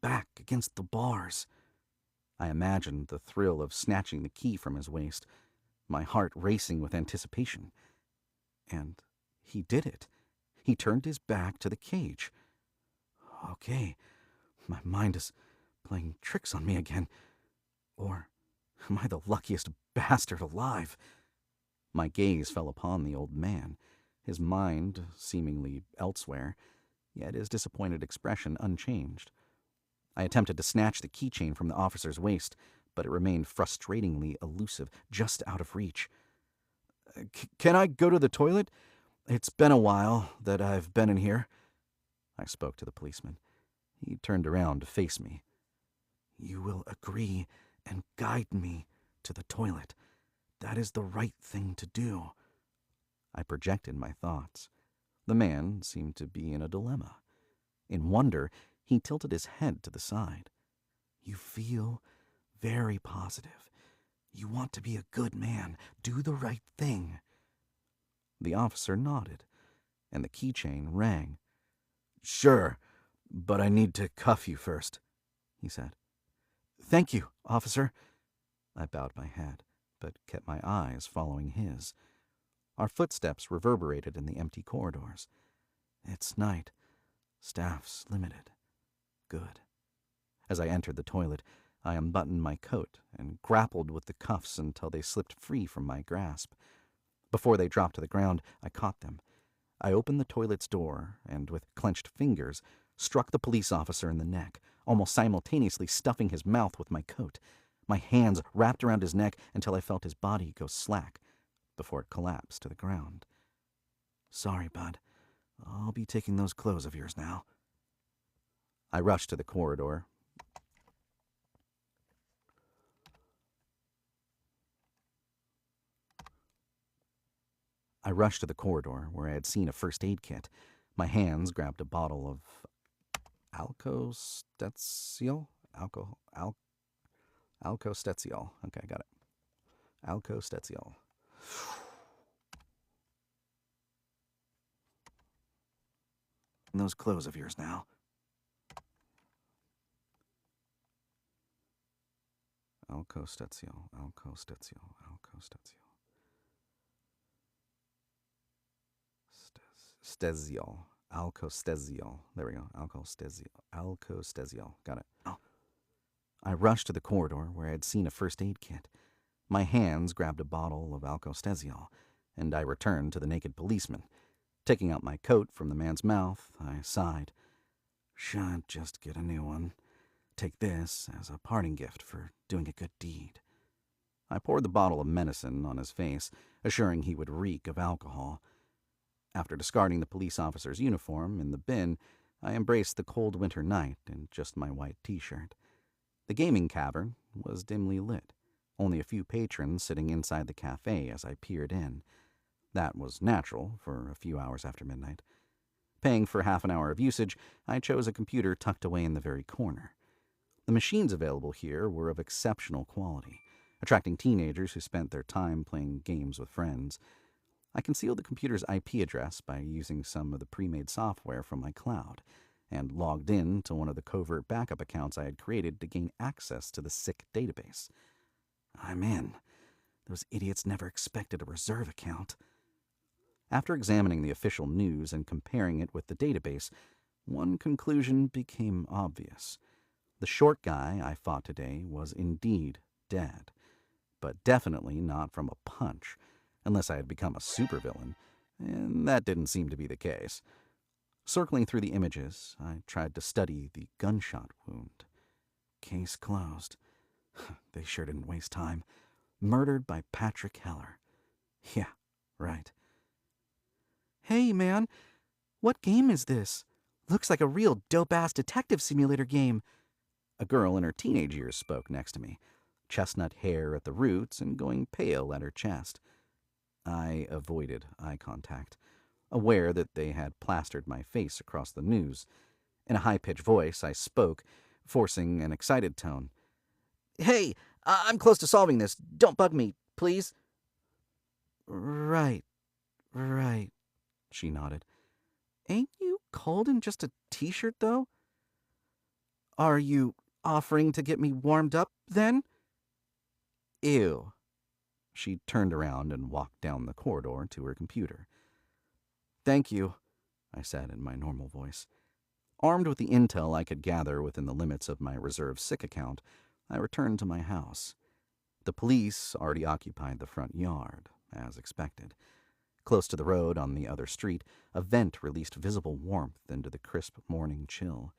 back against the bars." I imagined the thrill of snatching the key from his waist, my heart racing with anticipation. And he did it. He turned his back to the cage. Okay, my mind is playing tricks on me again. Or am I the luckiest bastard alive? My gaze fell upon the old man, his mind seemingly elsewhere, yet his disappointed expression unchanged. I attempted to snatch the keychain from the officer's waist, but it remained frustratingly elusive, just out of reach. "Can I go to the toilet? It's been a while that I've been in here." I spoke to the policeman. He turned around to face me. "You will agree and guide me to the toilet. That is the right thing to do." I projected my thoughts. The man seemed to be in a dilemma. In wonder, he tilted his head to the side. "You feel very positive. You want to be a good man, do the right thing." The officer nodded, and the keychain rang. "Sure, but I need to cuff you first," he said. "Thank you, officer." I bowed my head, but kept my eyes following his. Our footsteps reverberated in the empty corridors. It's night. Staff's limited. Good. As I entered the toilet, I unbuttoned my coat and grappled with the cuffs until they slipped free from my grasp. Before they dropped to the ground, I caught them. I opened the toilet's door and, with clenched fingers, struck the police officer in the neck, almost simultaneously stuffing his mouth with my coat. My hands wrapped around his neck until I felt his body go slack before it collapsed to the ground. "Sorry, bud. I'll be taking those clothes of yours now." I rushed to the corridor. Where I had seen a first aid kit. My hands grabbed a bottle of Alcostetziol? Alcostetziol. Okay, I got it. Alcostetziol. "Those clothes of yours now." Alcostetziol. Steziol. Alcostesiol. There we go. Alcostesiol. Got it. Oh. I rushed to the corridor where I had seen a first aid kit. My hands grabbed a bottle of Alcostesiol, and I returned to the naked policeman. Taking out my coat from the man's mouth, I sighed. "Should just get a new one. Take this as a parting gift for doing a good deed." I poured the bottle of medicine on his face, assuring he would reek of alcohol. After discarding the police officer's uniform in the bin, I embraced the cold winter night in just my white t-shirt. The gaming cavern was dimly lit, only a few patrons sitting inside the cafe as I peered in. That was natural for a few hours after midnight. Paying for half an hour of usage, I chose a computer tucked away in the very corner. The machines available here were of exceptional quality, attracting teenagers who spent their time playing games with friends. I concealed the computer's IP address by using some of the pre-made software from my cloud, and logged in to one of the covert backup accounts I had created to gain access to the sick database. I'm in. Those idiots never expected a reserve account. After examining the official news and comparing it with the database, one conclusion became obvious. The short guy I fought today was indeed dead, but definitely not from a punch, unless I had become a supervillain, and that didn't seem to be the case. Circling through the images, I tried to study the gunshot wound. Case closed. They sure didn't waste time. Murdered by Patryk Heller. Yeah, right. Hey, man, what game is this? Looks like a real dope-ass detective simulator game. A girl in her teenage years spoke next to me, chestnut hair at the roots and going pale at her chest. I avoided eye contact, aware that they had plastered my face across the news. In a high-pitched voice, I spoke, forcing an excited tone. Hey, I'm close to solving this. Don't bug me, please. Right, she nodded. Ain't you cold in just a t-shirt, though? Are you offering to get me warmed up, then? Ew. She turned around and walked down the corridor to her computer. Thank you, I said in my normal voice. Armed with the intel I could gather within the limits of my reserve sick account, I returned to my house. The police already occupied the front yard, as expected. Close to the road on the other street, a vent released visible warmth into the crisp morning chill.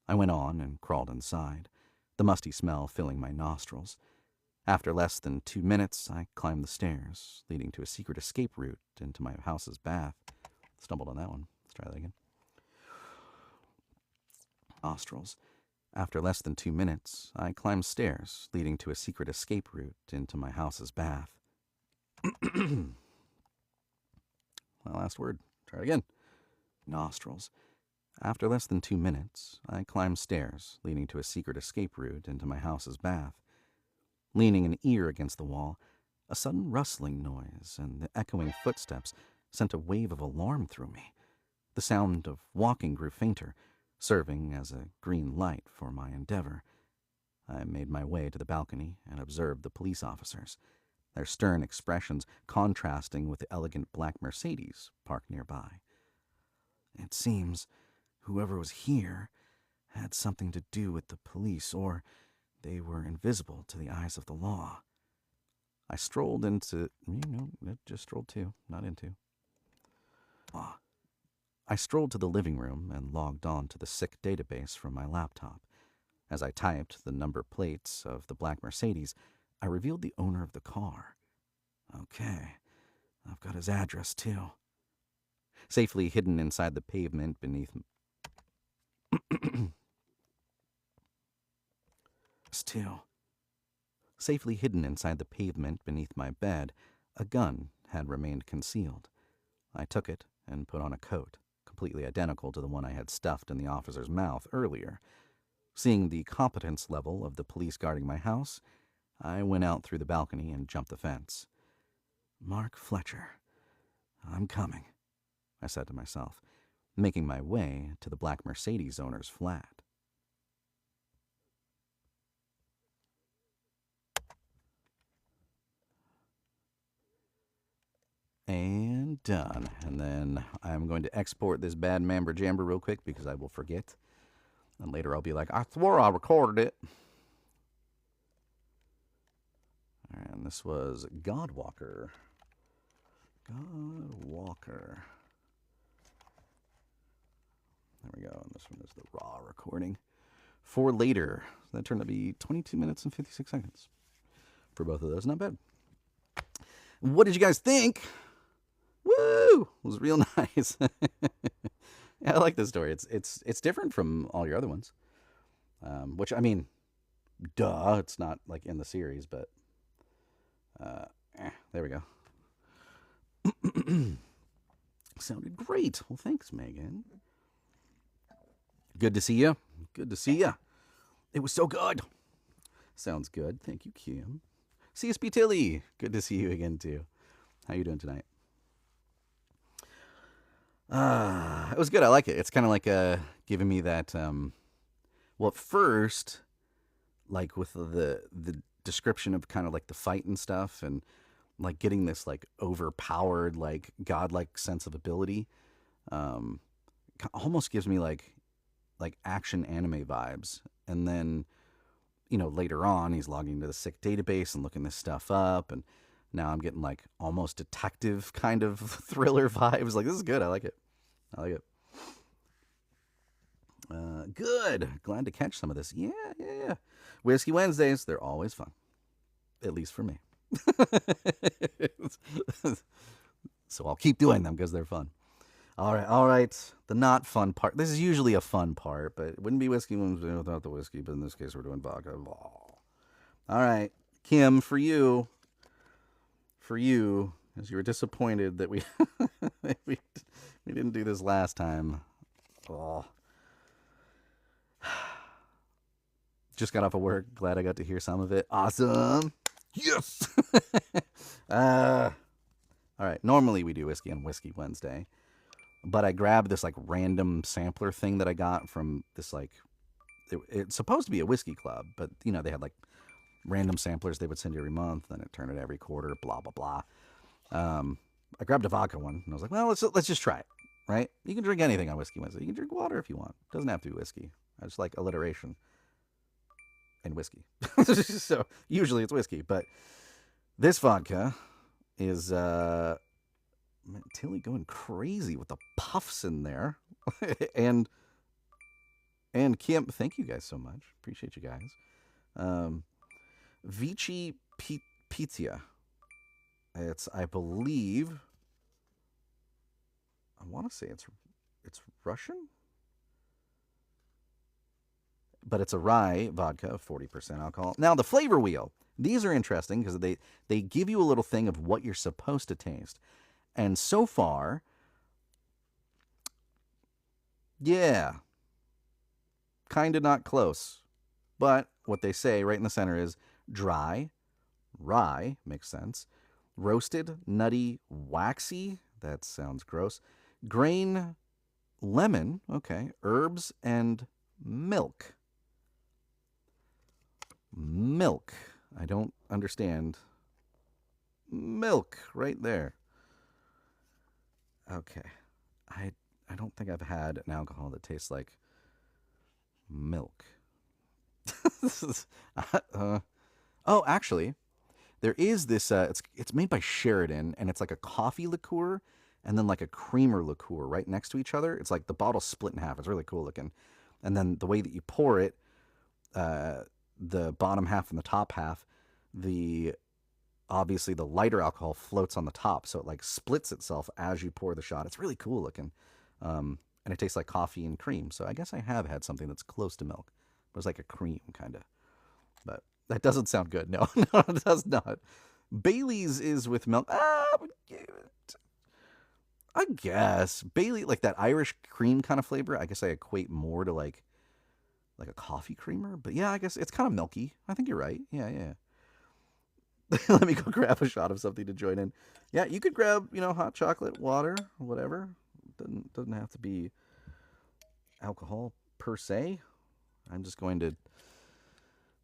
I went on and crawled inside, the musty smell filling my nostrils. After less than 2 minutes, I climbed the stairs, leading to a secret escape route into my house's bath. Stumbled on that one. Let's try that again. Nostrils. After less than 2 minutes, I climbed stairs, leading to a secret escape route into my house's bath. My last word. Try it again. Nostrils. After less than 2 minutes, I climbed stairs, leading to a secret escape route into my house's bath. Leaning an ear against the wall, a sudden rustling noise and the echoing footsteps sent a wave of alarm through me. The sound of walking grew fainter, serving as a green light for my endeavor. I made my way to the balcony and observed the police officers, their stern expressions contrasting with the elegant black Mercedes parked nearby. It seems whoever was here had something to do with the police, or they were invisible to the eyes of the law. I strolled into... just strolled to, not into. I strolled to the living room and logged on to the sick database from my laptop. As I typed the number plates of the black Mercedes, I revealed the owner of the car. Okay, I've got his address, too. Safely hidden inside the pavement beneath... Safely hidden inside the pavement beneath my bed, a gun had remained concealed. I took it and put on a coat, completely identical to the one I had stuffed in the officer's mouth earlier. Seeing the competence level of the police guarding my house, I went out through the balcony and jumped the fence. Mark Fletcher. I'm coming, I said to myself, making my way to the black Mercedes owner's flat. And done. And then I'm going to export this bad mamber jamber real quick because I will forget. And later I'll be like, I swore I recorded it. And this was GodWalker. GodWalker. There we go. And this one is the raw recording. For later. That turned out to be 22 minutes and 56 seconds. for both of those. Not bad. What did you guys think? Woo! It was real nice. Yeah, I like this story. It's different from all your other ones. Which, I mean, duh, it's not like in the series, but there we go. Sounded great. Well, thanks, Megan. Good to see you. Good to see you. It was so good. Sounds good. Thank you, Kim. CSB Tilly. Good to see you again, too. How you doing tonight? It was good. I like it. It's kind of like giving me that. Well, at first, like with the description of kind of like the fight and stuff, and like getting this like overpowered, like godlike sense of ability, almost gives me like action anime vibes. And then, later on, he's logging into the sick database and looking this stuff up, and now I'm getting like almost detective kind of thriller vibes. Like, this is good. I like it. Good. Glad to catch some of this. Yeah. Whiskey Wednesdays, they're always fun. At least for me. So I'll keep doing them because they're fun. All right. The not fun part. This is usually a fun part, but it wouldn't be Whiskey Wednesday without the whiskey, but in this case we're doing vodka. All right. Kim, for you, as you were disappointed that we we didn't do this last time. Oh. Just got off of work. Glad I got to hear some of it. Awesome. Yes. All right. Normally we do whiskey on Whiskey Wednesday, but I grabbed this like random sampler thing that I got from this like it's supposed to be a whiskey club, but they had like random samplers they would send you every month, then it turned it every quarter. Blah blah blah. I grabbed a vodka one, and I was like, well, let's just try it, right? You can drink anything on Whiskey Wednesday. You can drink water if you want. It doesn't have to be whiskey. I just like alliteration and whiskey. So usually it's whiskey, but this vodka is Tilly going crazy with the puffs in there. and Kim, thank you guys so much. Appreciate you guys. Vici Pizia. It's, I believe, I want to say it's Russian, but it's a rye vodka of 40% alcohol. Now, the flavor wheel. These are interesting because they give you a little thing of what you're supposed to taste. And so far, yeah, kind of not close. But what they say right in the center is dry, rye, makes sense, roasted, nutty, waxy, that sounds gross, grain, lemon, okay, herbs, and milk. Milk. I don't understand. Milk, right there. Okay. I don't think I've had an alcohol that tastes like milk. Oh, actually, there is this, it's made by Sheridan, and it's like a coffee liqueur and then like a creamer liqueur right next to each other. It's like the bottle's split in half. It's really cool looking. And then the way that you pour it, the bottom half and the top half, obviously the lighter alcohol floats on the top, so it like splits itself as you pour the shot. It's really cool looking. And it tastes like coffee and cream. So I guess I have had something that's close to milk. It was like a cream, kind of. But that doesn't sound good. No, it does not. Bailey's is with milk. I guess. Bailey, like that Irish cream kind of flavor, I guess I equate more to like a coffee creamer. But yeah, I guess it's kind of milky. I think you're right. Yeah. Let me go grab a shot of something to join in. Yeah, you could grab, hot chocolate, water, whatever. Doesn't have to be alcohol per se. I'm just going to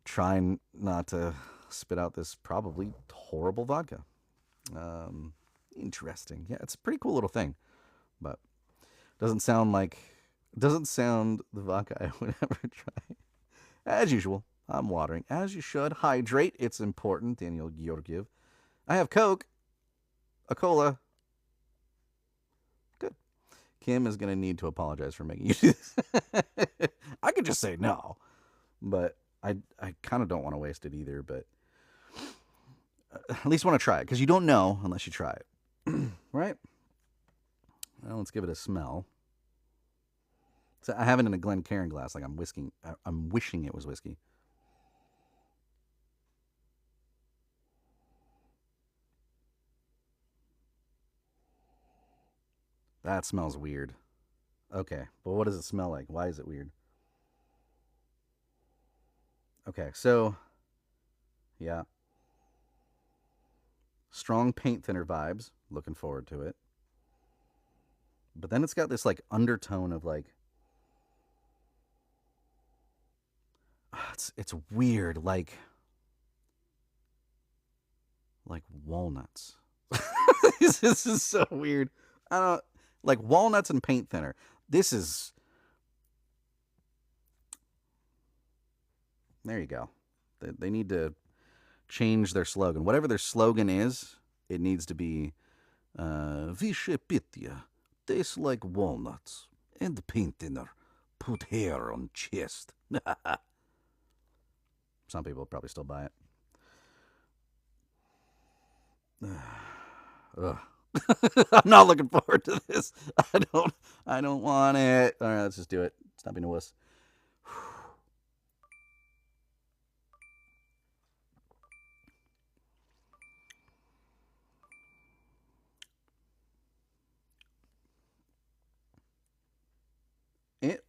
try not to spit out this probably horrible vodka. Interesting. Yeah, it's a pretty cool little thing, but doesn't sound the vodka I would ever try. As usual, I'm watering. As you should. Hydrate. It's important. Daniel Georgiev. I have Coke. A cola. Good. Kim is going to need to apologize for making you do this. I could just say no, but I kind of don't want to waste it either, but at least want to try it because you don't know unless you try it, right? Well, let's give it a smell. So I have it in a Glencairn glass, like I'm wishing it was whiskey. That smells weird. Okay, but what does it smell like? Why is it weird? Okay, so yeah, strong paint thinner vibes. Looking forward to it. But then it's got this like undertone of like it's weird, like walnuts. This is so weird. I don't like walnuts and paint thinner. This is there you go. They need to change their slogan. Whatever their slogan is, it needs to be Vishe Pitya, tastes like walnuts, and paint thinner, put hair on chest. Some people probably still buy it. Ugh. I'm not looking forward to this. I don't want it. All right, let's just do it. Stop being a wuss.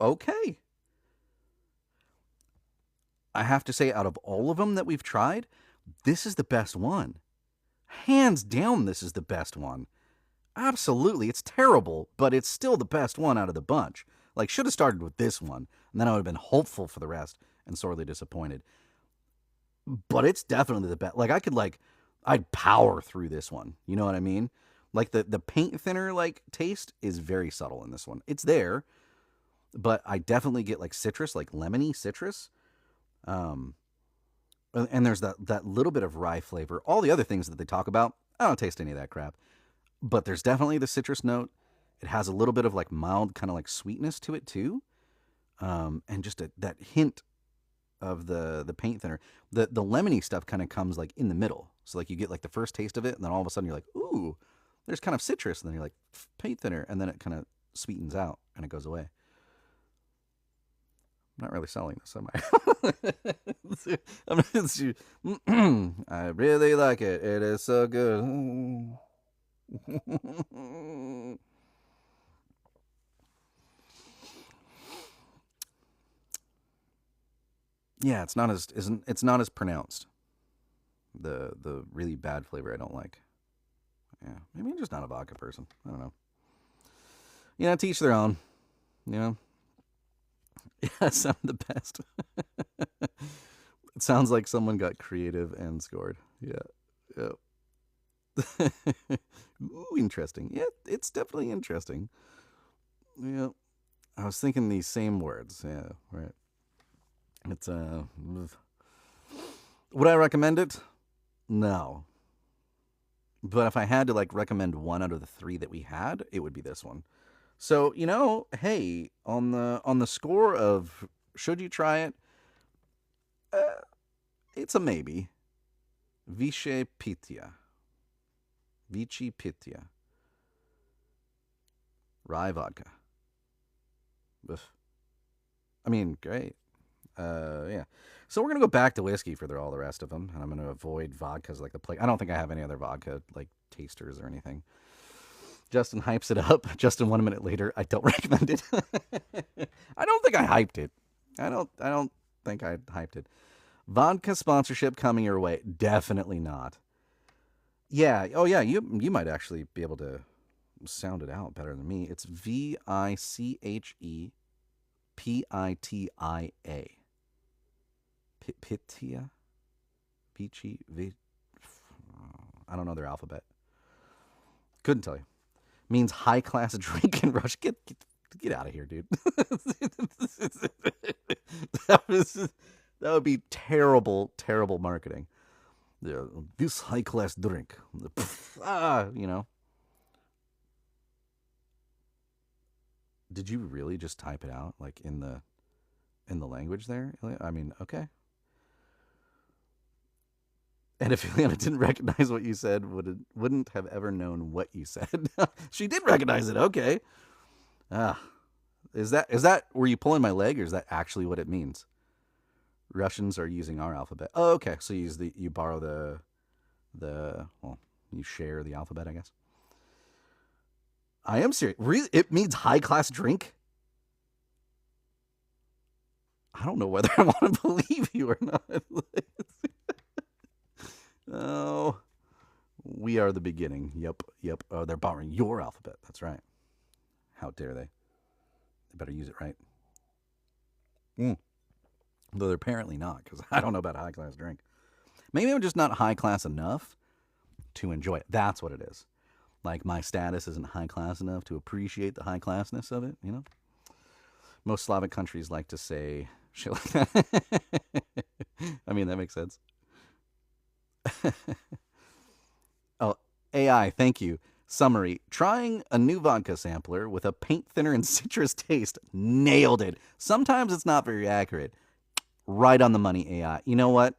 Okay. I have to say, out of all of them that we've tried, this is the best one. Hands down, this is the best one. Absolutely. It's terrible, but it's still the best one out of the bunch. Like, should have started with this one, and then I would have been hopeful for the rest and sorely disappointed. But it's definitely the best. Like, I'd power through this one. You know what I mean? Like, the paint thinner, like, taste is very subtle in this one. It's there, but I definitely get, like, citrus, like lemony citrus. Um, and there's that little bit of rye flavor. All the other things that they talk about, I don't taste any of that crap. But there's definitely the citrus note. It has a little bit of like mild kind of like sweetness to it too, and just that hint of the paint thinner. The lemony stuff kind of comes like in the middle. So like you get like the first taste of it, and then all of a sudden you're like, ooh, there's kind of citrus, and then you're like paint thinner, and then it kind of sweetens out and it goes away. I'm not really selling this, am I? I really like it. It is so good. Yeah, it's not as pronounced. The really bad flavor I don't like. Yeah, maybe I'm just not a vodka person. I don't know. You know, teach their own. You know, yeah, sound the best. It sounds like someone got creative and scored. Yeah, yeah. Ooh, interesting. Yeah, it's definitely interesting. Yeah, I was thinking these same words. Yeah, right. It's would I recommend it? No. But if I had to like recommend one out of the three that we had, it would be this one. So, hey, on the score of should you try it? Uh, it's a maybe. Viche Pitya. Vici Pitya. Rye vodka. Ugh. I mean, great. Yeah. So we're gonna go back to whiskey for all the rest of them, and I'm gonna avoid vodkas like the plague. I don't think I have any other vodka like tasters or anything. Justin hypes it up. Justin 1 minute later, I don't recommend it. I don't think I hyped it. I don't think I hyped it. Vodka sponsorship coming your way? Definitely not. Yeah. Oh yeah. You might actually be able to sound it out better than me. It's Vichepittia. Pittia? Vici? I don't know their alphabet. Couldn't tell you. Means high class drink and rush. Get out of here, dude. That would be terrible, terrible marketing. Yeah, this high class drink. You know. Did you really just type it out like in the language there? I mean, okay. And if Juliana didn't recognize what you said, wouldn't have ever known what you said. She did recognize it. Okay. Ah, is that were you pulling my leg, or is that actually what it means? Russians are using our alphabet. Oh, okay. So you borrow the well, you share the alphabet, I guess. I am serious. Really, it means high class drink. I don't know whether I want to believe you or not. Oh, we are the beginning. Yep. Oh, they're borrowing your alphabet. That's right. How dare they? They better use it right. Mm. Though they're apparently not, because I don't know about high class drink. Maybe I'm just not high class enough to enjoy it. That's what it is. Like my status isn't high class enough to appreciate the high classness of it, you know? Most Slavic countries like to say shit like that. I mean, that makes sense. Oh, AI, thank you. Summary: trying a new vodka sampler with a paint thinner and citrus taste. Nailed it. Sometimes it's not very accurate. Right on the money, AI. You know what?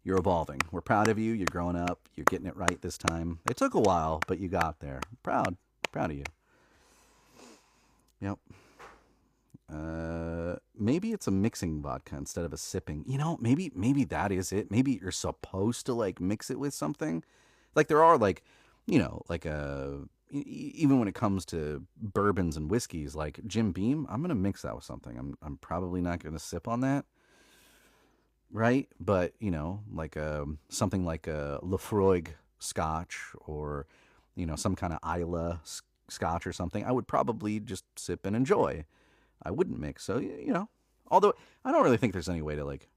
You're evolving. We're proud of you. You're growing up. You're getting it right this time. It took a while, but you got there. Proud. Proud of you. Yep. Maybe it's a mixing vodka instead of a sipping. You know, maybe that is it. Maybe you're supposed to like mix it with something. Like there are like, like even when it comes to bourbons and whiskeys, like Jim Beam, I'm gonna mix that with something. I'm probably not gonna sip on that, right? But like something like a Lefroy Scotch, or some kind of Isla Scotch or something, I would probably just sip and enjoy. I wouldn't mix. So although I don't really think there's any way to like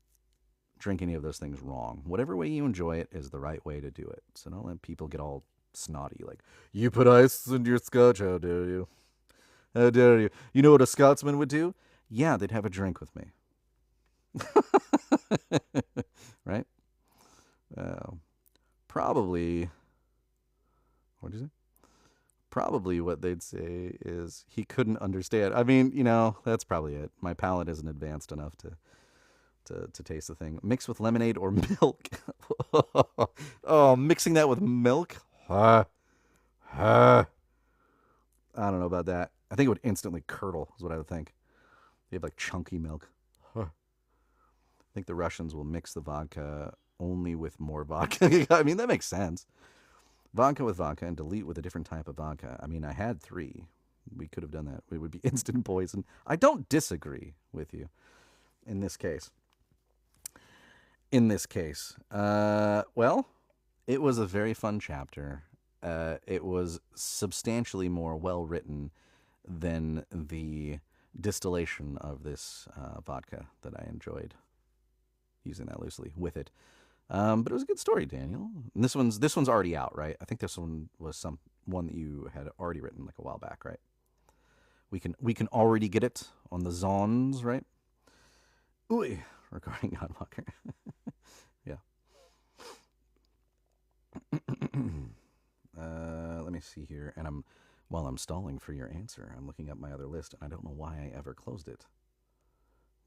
drink any of those things wrong. Whatever way you enjoy it is the right way to do it. So don't let people get all snotty like, you put ice in your scotch. How dare you? How dare you? You know what a Scotsman would do? Yeah, they'd have a drink with me. Right? Probably. What did you say? Probably what they'd say is he couldn't understand. I mean, that's probably it. My palate isn't advanced enough to taste the thing. Mixed with lemonade or milk. Oh, mixing that with milk? I don't know about that. I think it would instantly curdle, is what I would think. They have like chunky milk. I think the Russians will mix the vodka only with more vodka. I mean, that makes sense. Vodka with vodka and dilute with a different type of vodka. I mean, I had 3. We could have done that. It would be instant poison. I don't disagree with you in this case. Well, it was a very fun chapter. It was substantially more well written than the distillation of this vodka that I enjoyed, using that loosely with it. But it was a good story, Daniel. And this one's already out, right? I think this one was one that you had already written like a while back, right? We can already get it on the Zons, right? Ooh, regarding GodWalker. Yeah. Let me see here, and while I'm stalling for your answer, I'm looking at my other list, and I don't know why I ever closed it.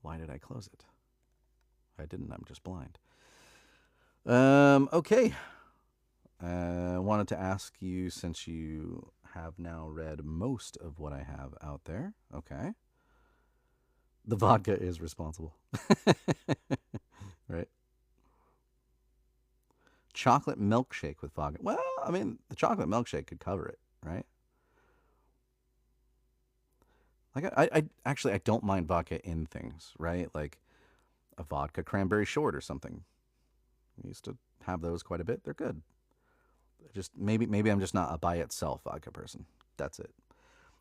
Why did I close it? I didn't. I'm just blind. Okay. I wanted to ask you, since you have now read most of what I have out there. Okay. The vodka is responsible. Right? Chocolate milkshake with vodka. Well, I mean, the chocolate milkshake could cover it, right? Like, I actually, I don't mind vodka in things, right? Like a vodka cranberry short or something. We used to have those quite a bit. They're good. Just maybe I'm just not a by itself vodka person. That's it.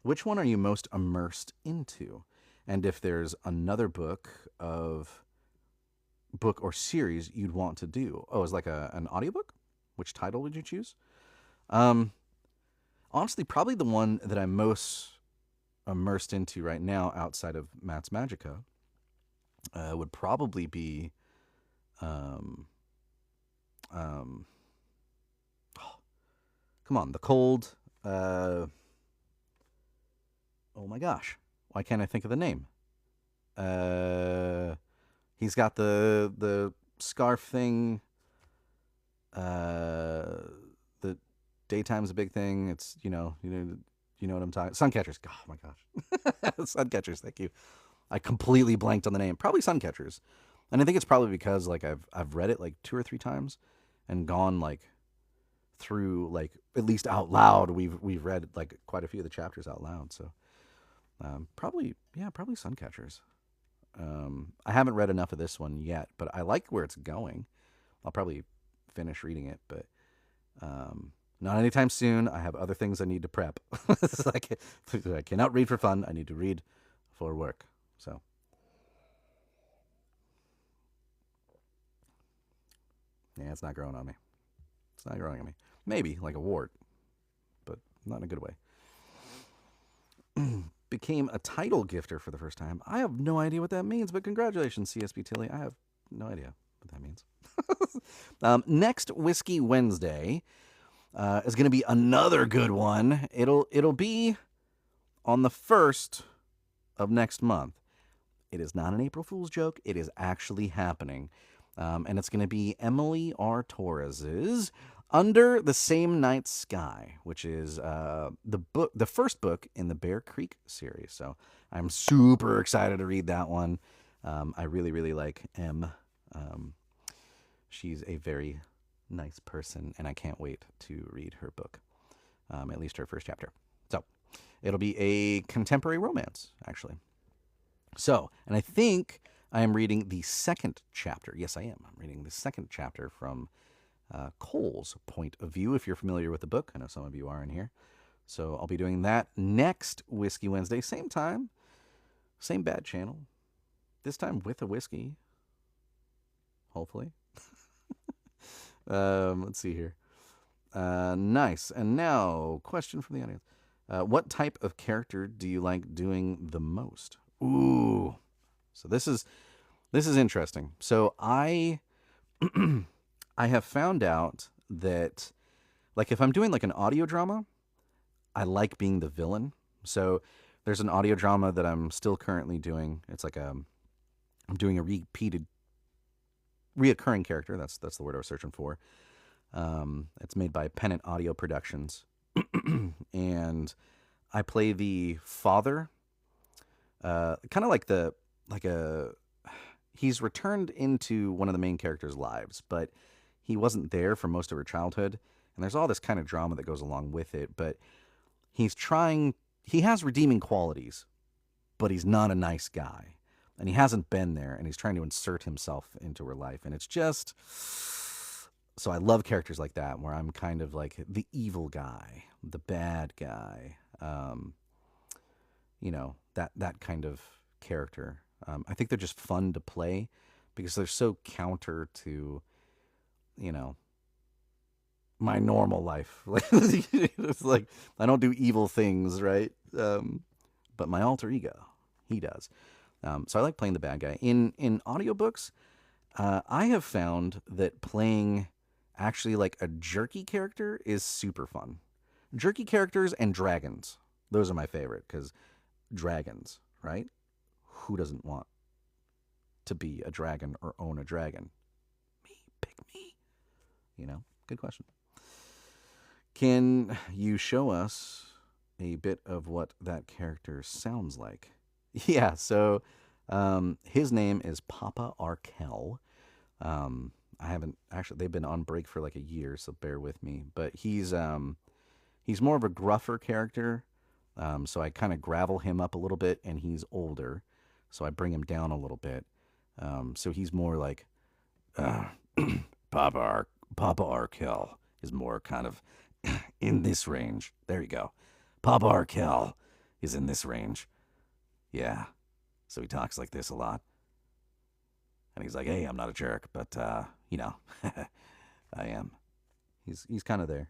Which one are you most immersed into? And if there's another book or series you'd want to do. Oh, it's like an audiobook? Which title would you choose? Honestly, probably the one that I'm most immersed into right now outside of Matt's Magica would probably be oh, come on, The Cold. Oh my gosh. Why can't I think of the name? He's got the scarf thing. Uh, the daytime's a big thing. It's you know what I'm talking. Suncatchers. Oh my gosh, Suncatchers. Thank you. I completely blanked on the name. Probably Suncatchers, and I think it's probably because like I've read it like 2 or 3 times, and gone like through like at least out loud. We've read like quite a few of the chapters out loud. So probably yeah, probably Suncatchers. I haven't read enough of this one yet, but I like where it's going. I'll probably finish reading it, but not anytime soon. I have other things I need to prep. It's like I cannot read for fun. I need to read for work. So yeah, it's not growing on me. It's not growing on me. Maybe like a wart, but not in a good way. Became a title gifter for the first time. I have no idea what that means, but congratulations, CSB Tilly. I have no idea what that means. Next Whiskey Wednesday is going to be another good one. It'll be on the 1st of next month. It is not an April Fool's joke. It is actually happening. And it's going to be Emily R. Torres's Under the Same Night Sky, which is the first book in the Bear Creek series. So I'm super excited to read that one. I really, really like Em. She's a very nice person, and I can't wait to read her book, at least her first chapter. So it'll be a contemporary romance, actually. So, and I think I am reading the second chapter. Yes, I am. I'm reading the second chapter from Cole's point of view, if you're familiar with the book. I know some of you are in here. So I'll be doing that next Whiskey Wednesday, same time, same bad channel, this time with a whiskey, hopefully. Let's see here. Nice. And now, question from the audience. What type of character do you like doing the most? Ooh. So this is interesting. So I I have found out that like if I'm doing like an audio drama, I like being the villain. So there's an audio drama that I'm still currently doing. It's like I'm doing a reoccurring character. That's the word I was searching for. It's made by Pennant Audio Productions, and I play the father. Kind of like he's returned into one of the main characters' lives, but he wasn't there for most of her childhood. And there's all this kind of drama that goes along with it. But he has redeeming qualities, but he's not a nice guy. And he hasn't been there, and he's trying to insert himself into her life. And it's just. So I love characters like that, where I'm kind of like the evil guy, the bad guy. That kind of character. I think they're just fun to play because they're so counter to, you know, my normal life. Like it's like I don't do evil things, right? But my alter ego, he does. So I like playing the bad guy. In audiobooks, I have found that playing actually like a jerky character is super fun. Jerky characters and dragons. Those are my favorite because dragons, right? Who doesn't want to be a dragon or own a dragon? Me, pick me. Good question. Can you show us a bit of what that character sounds like? Yeah, so his name is Papa Arkell. I haven't actually, they've been on break for like a year, so bear with me. But he's more of a gruffer character. So I kind of gravel him up a little bit, and he's older, so I bring him down a little bit. So he's more like uh, Papa Arkell is more kind of in this range. There you go. Papa Arkell is in this range. Yeah. So he talks like this a lot. And he's like, hey, I'm not a jerk, but, I am. He's kind of there.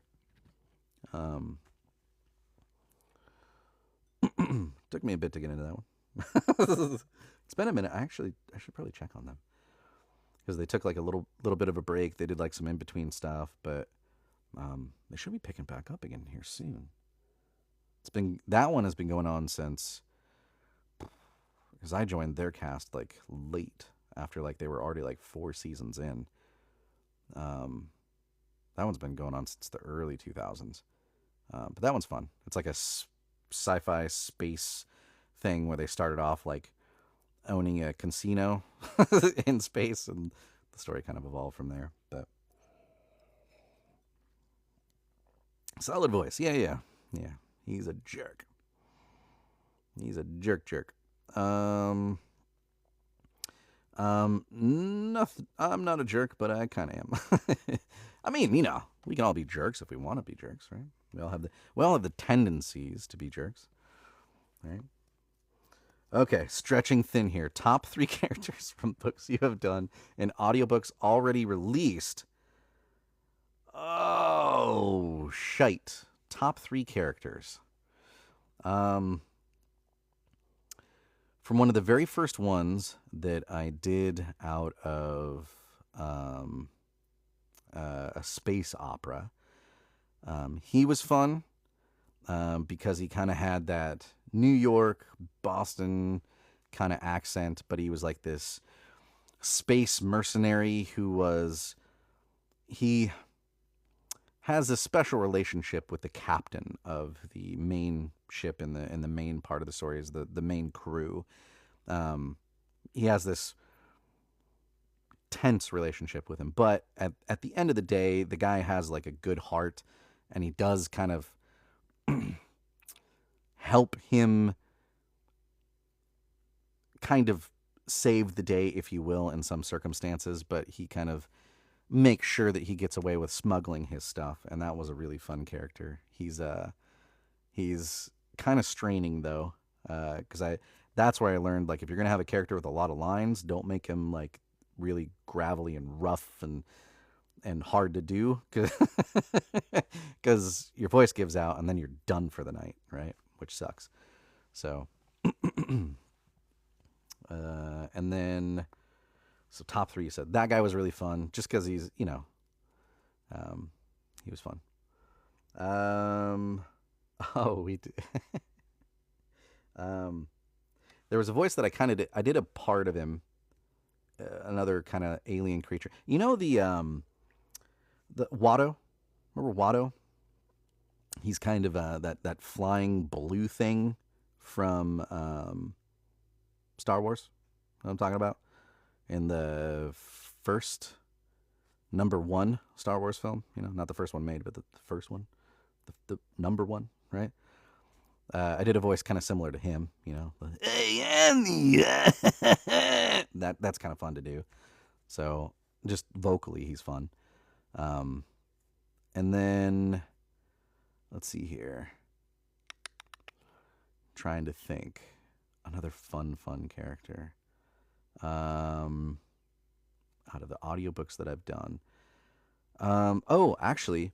Took me a bit to get into that one. It's been a minute. I should probably check on them because they took like a little bit of a break. They did like some in between stuff, but they should be picking back up again here soon. That one has been going on since because I joined their cast like late after like they were already like 4 seasons in. That one's been going on since the early 2000s. But that one's fun. It's like a sci-fi space thing where they started off like owning a casino in space, and the story kind of evolved from there. But solid voice. Yeah, yeah. Yeah. He's a jerk. He's a jerk. Um Nothing. I'm not a jerk, but I kind of am. I mean, we can all be jerks if we want to be jerks, right? We all have the tendencies to be jerks, right? Okay, stretching thin here. Top 3 characters from books you have done and audiobooks already released. Oh, shite. Top 3 characters. Um, from one of the very first ones that I did out of a space opera. He was fun because he kind of had that New York, Boston kind of accent, but he was like this space mercenary he has a special relationship with the captain of the main ship in the main part of the story, is the main crew. He has this tense relationship with him, but at the end of the day, the guy has like a good heart, and he does kind of help him kind of save the day, if you will, in some circumstances, but he kind of makes sure that he gets away with smuggling his stuff, and that was a really fun character. He's kind of straining though, because that's where I learned, like, if you're gonna have a character with a lot of lines, don't make him like really gravelly and rough and hard to do, because your voice gives out and then you're done for the night, right? Which sucks. So, and then, so top 3, you said that guy was really fun, just because he's, he was fun. Oh, we did. There was a voice that I did a part of him, another kind of alien creature. The Watto. Remember Watto? He's kind of that flying blue thing from Star Wars. You know what I'm talking about? In the first number 1 Star Wars film. Not the first one made, but the first one, the number 1, right? I did a voice kind of similar to him. Hey Andy. That's kind of fun to do. So just vocally, he's fun. And then let's see here. Trying to think another fun character. Out of the audiobooks that I've done. Oh, actually,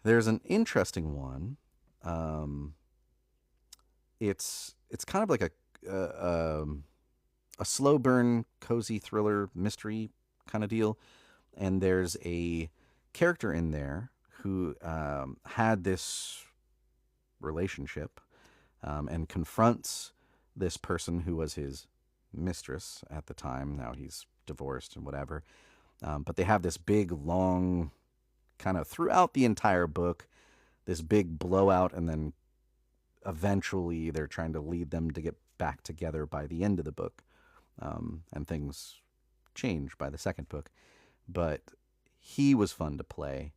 there's an interesting one. It's kind of like a slow burn, cozy thriller mystery kind of deal, and there's a character in there who had this relationship and confronts this person who was his mistress at the time. Now he's divorced and whatever, but they have this big, long, kind of throughout the entire book, this big blowout, and then eventually they're trying to lead them to get back together by the end of the book, and things change by the second book. But he was fun to play,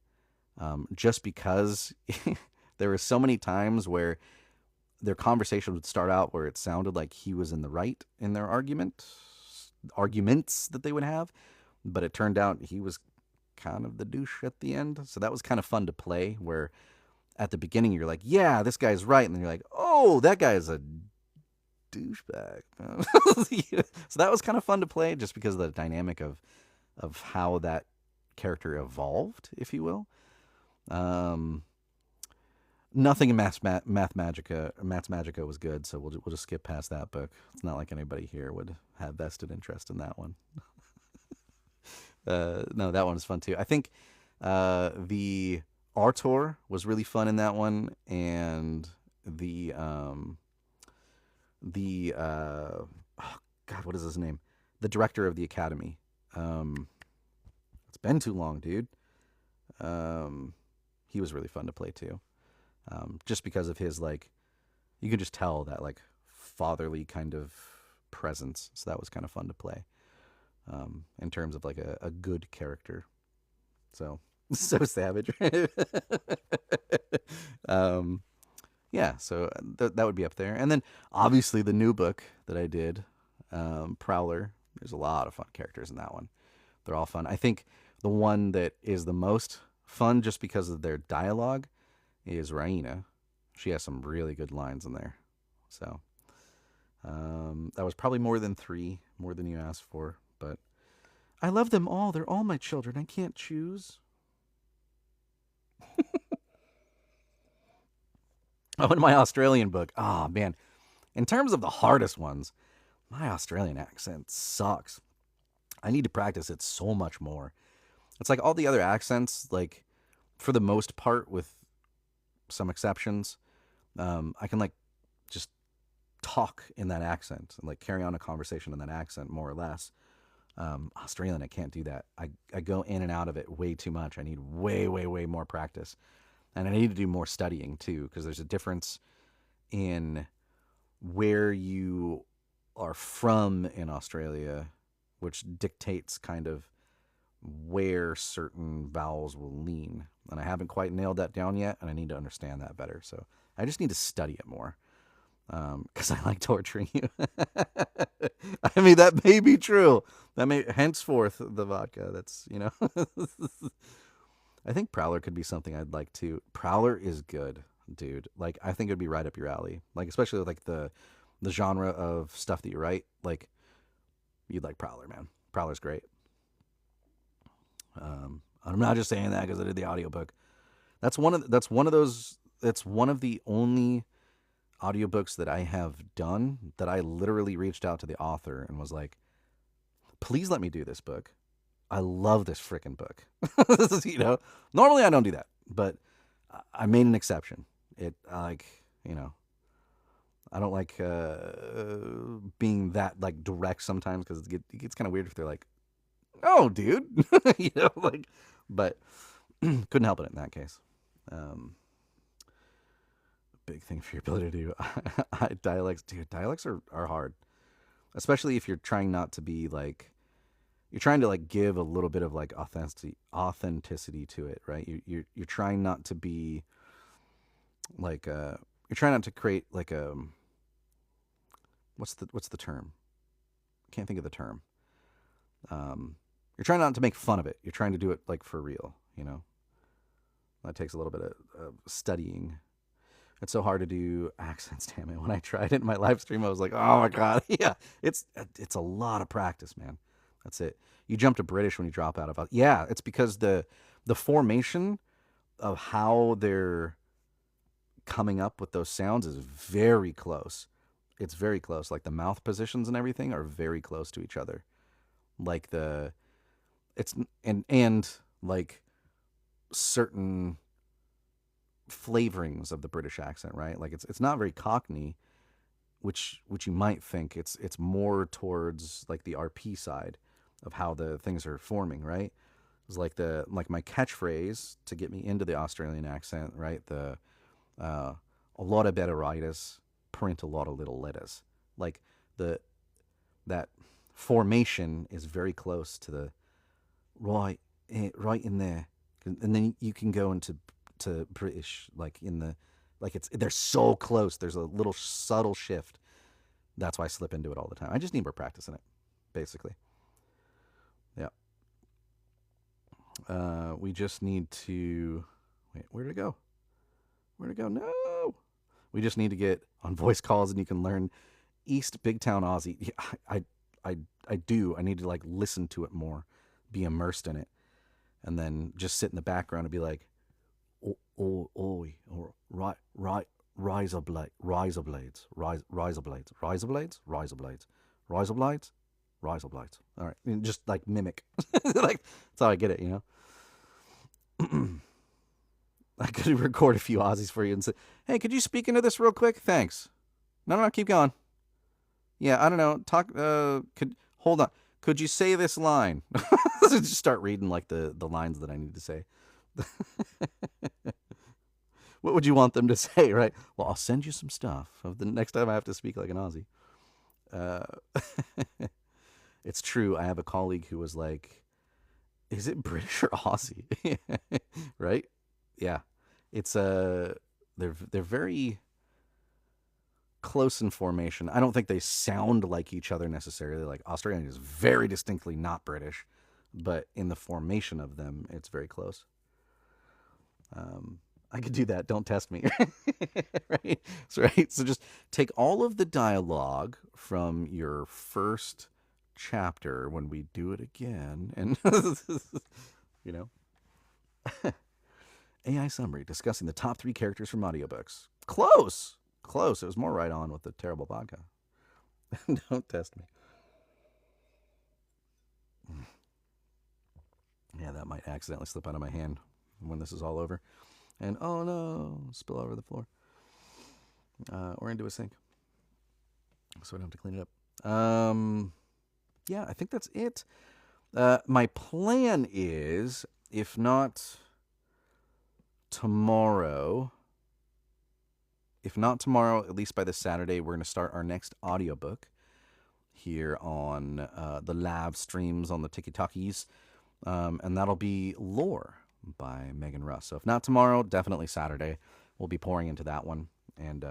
just because there were so many times where their conversation would start out where it sounded like he was in the right in their arguments that they would have, but it turned out he was kind of the douche at the end. So that was kind of fun to play, where at the beginning you're like, yeah, this guy's right, and then you're like, oh, that guy is a douchebag. So that was kind of fun to play, just because of the dynamic of how that character evolved, if you will. Nothing in Maths Magica was good, so we'll just skip past that book. It's not like anybody here would have vested interest in that one. No, that one was fun too. I think the Artor was really fun in that one, and the oh God, what is his name? The director of the Academy. It's been too long, dude. He was really fun to play too. Just because of his like, you could just tell that like fatherly kind of presence. So that was kind of fun to play. In terms of like a good character. So so savage. um, yeah, so that would be up there. And then obviously the new book that I did, Prowler. There's a lot of fun characters in that one. They're all fun. I think the one that is the most fun just because of their dialogue is Raina. She has some really good lines in there. So that was probably more than 3, more than you asked for. But I love them all. They're all my children. I can't choose. Oh, and my Australian book. Oh, man. In terms of the hardest ones, my Australian accent sucks. I need to practice it so much more. It's like all the other accents, like for the most part, with some exceptions, I can like just talk in that accent and like carry on a conversation in that accent more or less. Australian, I can't do that. I go in and out of it way too much. I need way, way, way more practice. And I need to do more studying too, because there's a difference in where you are from in Australia, which dictates kind of where certain vowels will lean. And I haven't quite nailed that down yet, and I need to understand that better. So I just need to study it more because I like torturing you. I mean, that may be true. That may, henceforth, the vodka. That's, you know. I think Prowler could be something I'd like to. Prowler is good, dude. Like, I think it'd be right up your alley. Like, especially like the genre of stuff that you write. Like, you'd like Prowler, man. Prowler's great. I'm not just saying that because I did the audiobook. That's one of those. It's one of the only audiobooks that I have done that I literally reached out to the author and was like, please let me do this book. I love this freaking book. You know, normally I don't do that, but I made an exception. It like, you know, I don't like being that like direct sometimes because it gets kind of weird if they're like, oh, dude, you know, like, but couldn't help it in that case. Big thing for your ability to do. Dialects, dude, dialects are hard, especially if you're trying not to be like, you're trying to like give a little bit of like authenticity to it, right? You're trying not to be like you're trying not to create like a what's the term? Can't think of the term. You're trying not to make fun of it. You're trying to do it like for real, you know. That takes a little bit of studying. It's so hard to do accents, damn it. When I tried it in my live stream, I was like, oh my god, yeah. It's a lot of practice, man. That's it. You jump to British when you drop out of. Yeah, it's because the formation of how they're coming up with those sounds is very close. It's very close. Like the mouth positions and everything are very close to each other. Like it's and like certain flavorings of the British accent, right? Like it's not very Cockney, which you might think it's more towards like the RP side of how the things are forming, right? It's like my catchphrase to get me into the Australian accent, right? A lot of betteritis, print a lot of little letters. Like that formation is very close to the right in there, and then you can go into British like in the like they're so close. There's a little subtle shift. That's why I slip into it all the time. I just need more practice in it, basically. Yeah. We just need to wait. Where'd it go? Where'd it go? No. We just need to get on voice calls, and you can learn East Big Town Aussie. Yeah, I do. I need to like listen to it more, be immersed in it, and then just sit in the background and be like, oh, right, riser blades, riser blades. All right, and just like mimic, like that's how I get it, you know. I could record a few Aussies for you and say, hey, could you speak into this real quick? Thanks. No, keep going. Yeah, I don't know. Hold on. Could you say this line? Just start reading like the lines that I need to say. What would you want them to say, right? Well, I'll send you some stuff of the next time I have to speak like an Aussie. Uh, it's true. I have a colleague who was like, "Is it British or Aussie?" Right? Yeah. It's they're very close in formation. I don't think they sound like each other necessarily. Like Australian is very distinctly not British, but in the formation of them, it's very close. I could do that. Don't test me. Right? So, right. So just take all of the dialogue from your first chapter when we do it again, and you know, AI summary discussing the top three characters from audiobooks. Close, close. It was more right on with the terrible vodka. Don't test me. Yeah, that might accidentally slip out of my hand when this is all over. And oh no, spill over the floor or into a sink, so I don't have to clean it up. Yeah, I think that's it. My plan is, if not tomorrow, at least by this Saturday, we're going to start our next audiobook here on the live streams on the TikTokies, and that'll be Lore by Megan Russ. So if not tomorrow, definitely Saturday. We'll be pouring into that one, and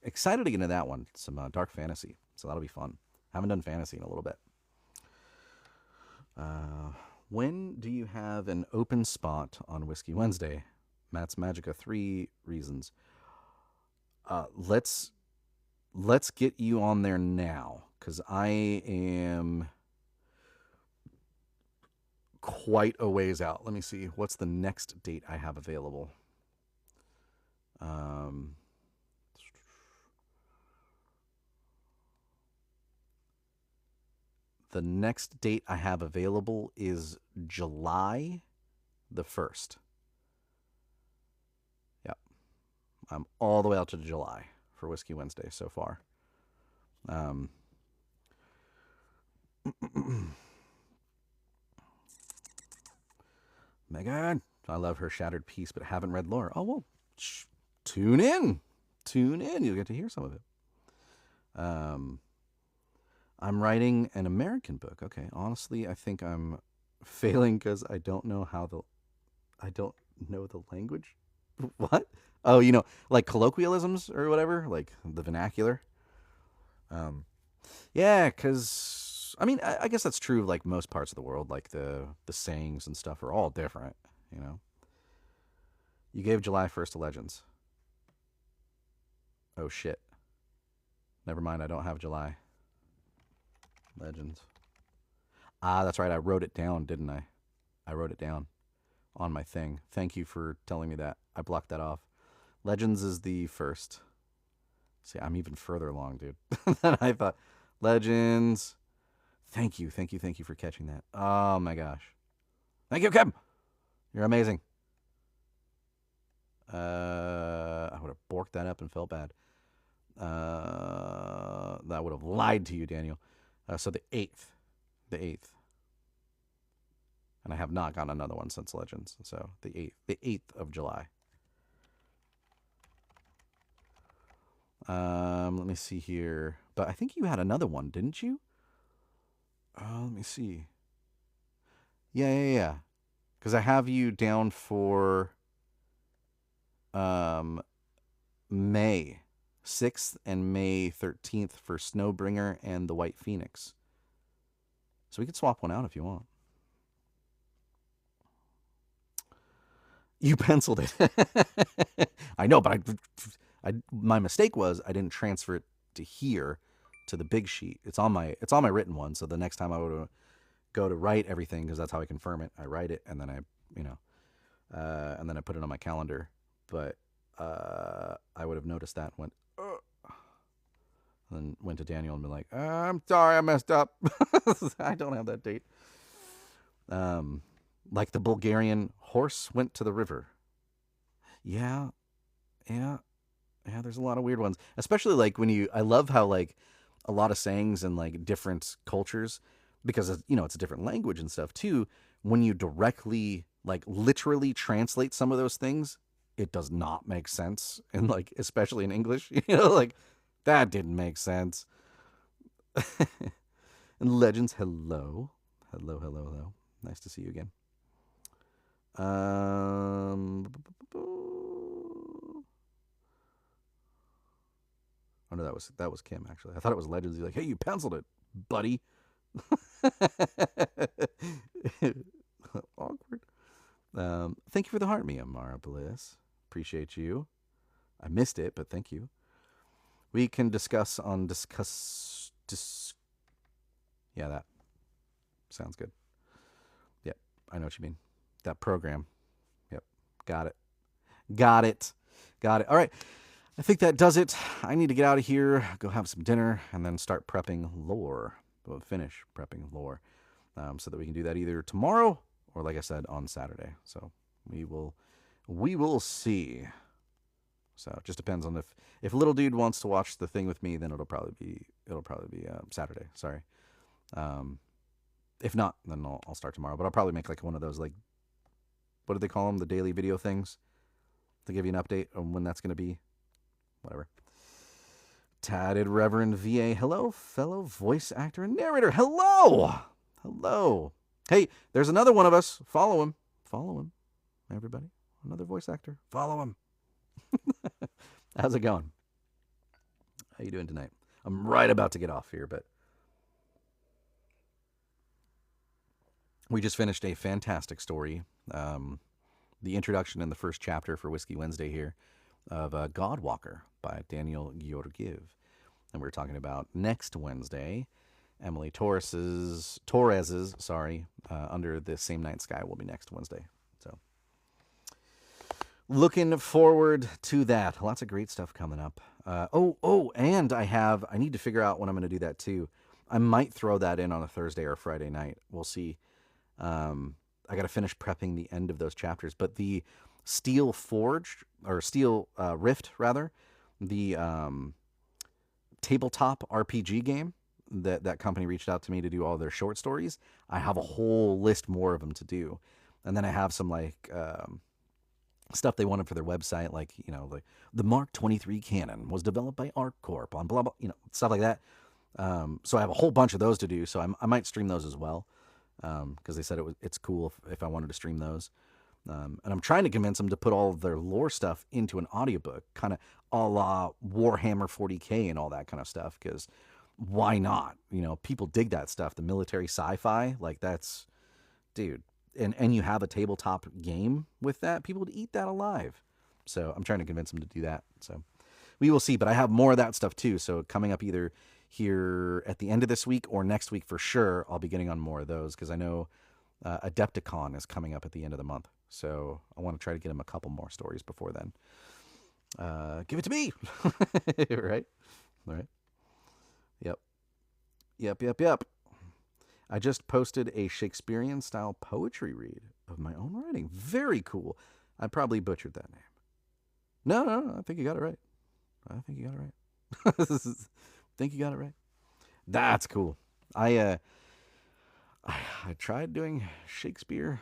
excited to get into that one. Some dark fantasy, so that'll be fun. Haven't done fantasy in a little bit. When do you have an open spot on Whiskey Wednesday? Matt's Magica, 3 reasons. Let's get you on there now, because I am quite a ways out. Let me see. What's the next date I have available? The next date I have available is July the 1st. Yep. I'm all the way out to July for Whiskey Wednesday so far. Megan, I love her shattered piece, but haven't read Lore. Oh, well, tune in. Tune in. You'll get to hear some of it. I'm writing an American book. Okay, honestly, I think I'm failing because I don't know the language. What? Oh, like colloquialisms or whatever, like the vernacular. Yeah, because I mean, I guess that's true of like most parts of the world. Like the sayings and stuff are all different. You know. You gave July 1st to Legends. Oh shit. Never mind. I don't have July. Legends. Ah, that's right. I wrote it down, didn't I? I wrote it down on my thing. Thank you for telling me that. I blocked that off. Legends is the 1st. See, I'm even further along, dude, than I thought. Legends. Thank you for catching that. Oh my gosh. Thank you, Kim. You're amazing. I would have borked that up and felt bad. That would have lied to you, Daniel. So the 8th. The 8th. And I have not gotten another one since Legends. So the 8th. The 8th of July. Let me see here. But I think you had another one, didn't you? Let me see. Yeah. Because I have you down for May 6th and May 13th for Snowbringer and the White Phoenix. So we could swap one out if you want. You penciled it. I know, but my mistake was I didn't transfer it to here, to the big sheet. It's on my written one. So the next time I would go to write everything, because that's how I confirm it. I write it and then and then I put it on my calendar. But I would have noticed that and went, and then went to Daniel and been like, I'm sorry, I messed up. I don't have that date. Like the Bulgarian horse went to the river. Yeah. There's a lot of weird ones, especially like I love how like a lot of sayings in like different cultures, because it's a different language and stuff too. When you directly like literally translate some of those things, it does not make sense. And like, especially in English, like that didn't make sense. And Legends, hello. Hello, hello, hello. Nice to see you again. Oh no, that was Kim actually. I thought it was Legends. He's like, hey, you penciled it, buddy. Awkward. Thank you for the heart, Mia Mara Bliss. Appreciate you. I missed it, but thank you. We can discuss. Yeah, that sounds good. Yep, I know what you mean. That program. Yep, got it. Got it. Got it. All right. I think that does it. I need to get out of here, go have some dinner, and then start prepping lore. We'll finish prepping lore so that we can do that either tomorrow or, like I said, on Saturday. So we will see. So it just depends on if little dude wants to watch the thing with me, then it'll probably be Saturday. Sorry. If not, then I'll start tomorrow. But I'll probably make like one of those, like, what do they call them? The daily video things to give you an update on when that's going to be. Whatever. Tatted Reverend VA. Hello, fellow voice actor and narrator. Hello. Hello. Hey, there's another one of us. Follow him. Follow him. Everybody. Another voice actor. Follow him. How's it going? How you doing tonight? I'm right about to get off here, but we just finished a fantastic story. The introduction in the first chapter for Whiskey Wednesday here of GodWalker by Daniel Georgiev. And we're talking about next Wednesday, Emily Torres's, Under the Same Night Sky will be next Wednesday. So looking forward to that. Lots of great stuff coming up. And I need to figure out when I'm going to do that too. I might throw that in on a Thursday or Friday night. We'll see. I got to finish prepping the end of those chapters, but the Steel Forge or Steel Rift rather, the tabletop RPG game that company reached out to me to do all their short stories. I have a whole list more of them to do, and then I have some like stuff they wanted for their website, like like the Mark 23 cannon was developed by ArcCorp on blah blah, stuff like that. So I have a whole bunch of those to do. So I might stream those as well. Because they said it's cool if I wanted to stream those. And I'm trying to convince them to put all of their lore stuff into an audiobook, kind of a la Warhammer 40K and all that kind of stuff, because why not? People dig that stuff, the military sci-fi, like that's, dude, and you have a tabletop game with that, people would eat that alive. So I'm trying to convince them to do that. So we will see, but I have more of that stuff too. So coming up either here at the end of this week or next week for sure, I'll be getting on more of those because I know Adepticon is coming up at the end of the month. So I want to try to get him a couple more stories before then. Give it to me. Right? All right. Yep. I just posted a Shakespearean style poetry read of my own writing. Very cool. I probably butchered that name. No. I think you got it right. Think you got it right. That's cool. I tried doing Shakespeare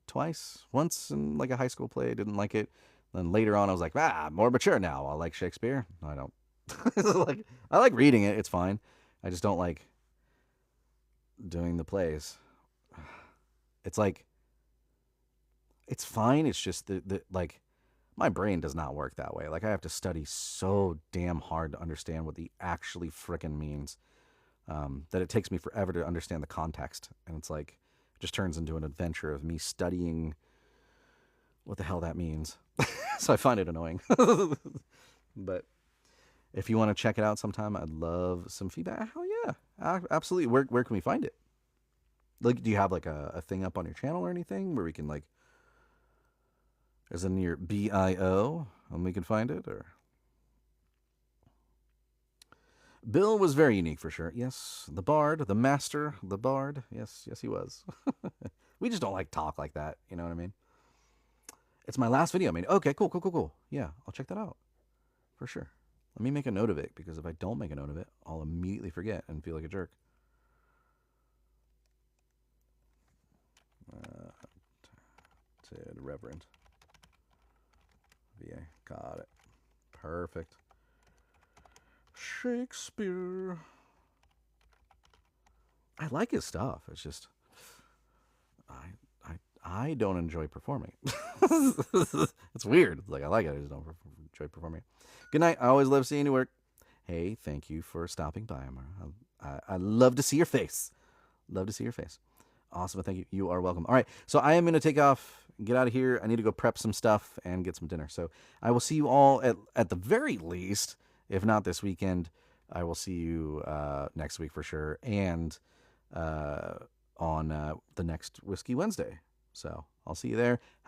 twice. Once in like a high school play, didn't like it. Then later on I was like, I'm more mature now. I like Shakespeare. No, I don't. I like reading it. It's fine. I just don't like doing the plays. It's like, it's fine. It's just the like, my brain does not work that way. Like I have to study so damn hard to understand what the actually frickin' means, that it takes me forever to understand the context. And it's like, it just turns into an adventure of me studying what the hell that means. So I find it annoying. But if you want to check it out sometime, I'd love some feedback. Hell yeah, absolutely. Where can we find it? Like, do you have like a thing up on your channel or anything where we can like, as in your BIO, and we can find it? Or Bill was very unique for sure. Yes, the bard, the master, the bard. Yes, he was. We just don't like talk like that. You know what I mean? It's my last video I made. Okay, cool. Yeah, I'll check that out for sure. Let me make a note of it, because if I don't make a note of it, I'll immediately forget and feel like a jerk. Reverend. VA. Got it. Perfect. Shakespeare. I like his stuff. It's just I don't enjoy performing. It's weird. It's like I like it. I just don't enjoy performing. Good night. I always love seeing you work. Hey, thank you for stopping by, Amara. I love to see your face. Love to see your face. Awesome. Thank you. You are welcome. All right. So I am going to take off, get out of here. I need to go prep some stuff and get some dinner. So I will see you all at the very least, if not this weekend, I will see you next week for sure. And on the next Whiskey Wednesday. So I'll see you there. Have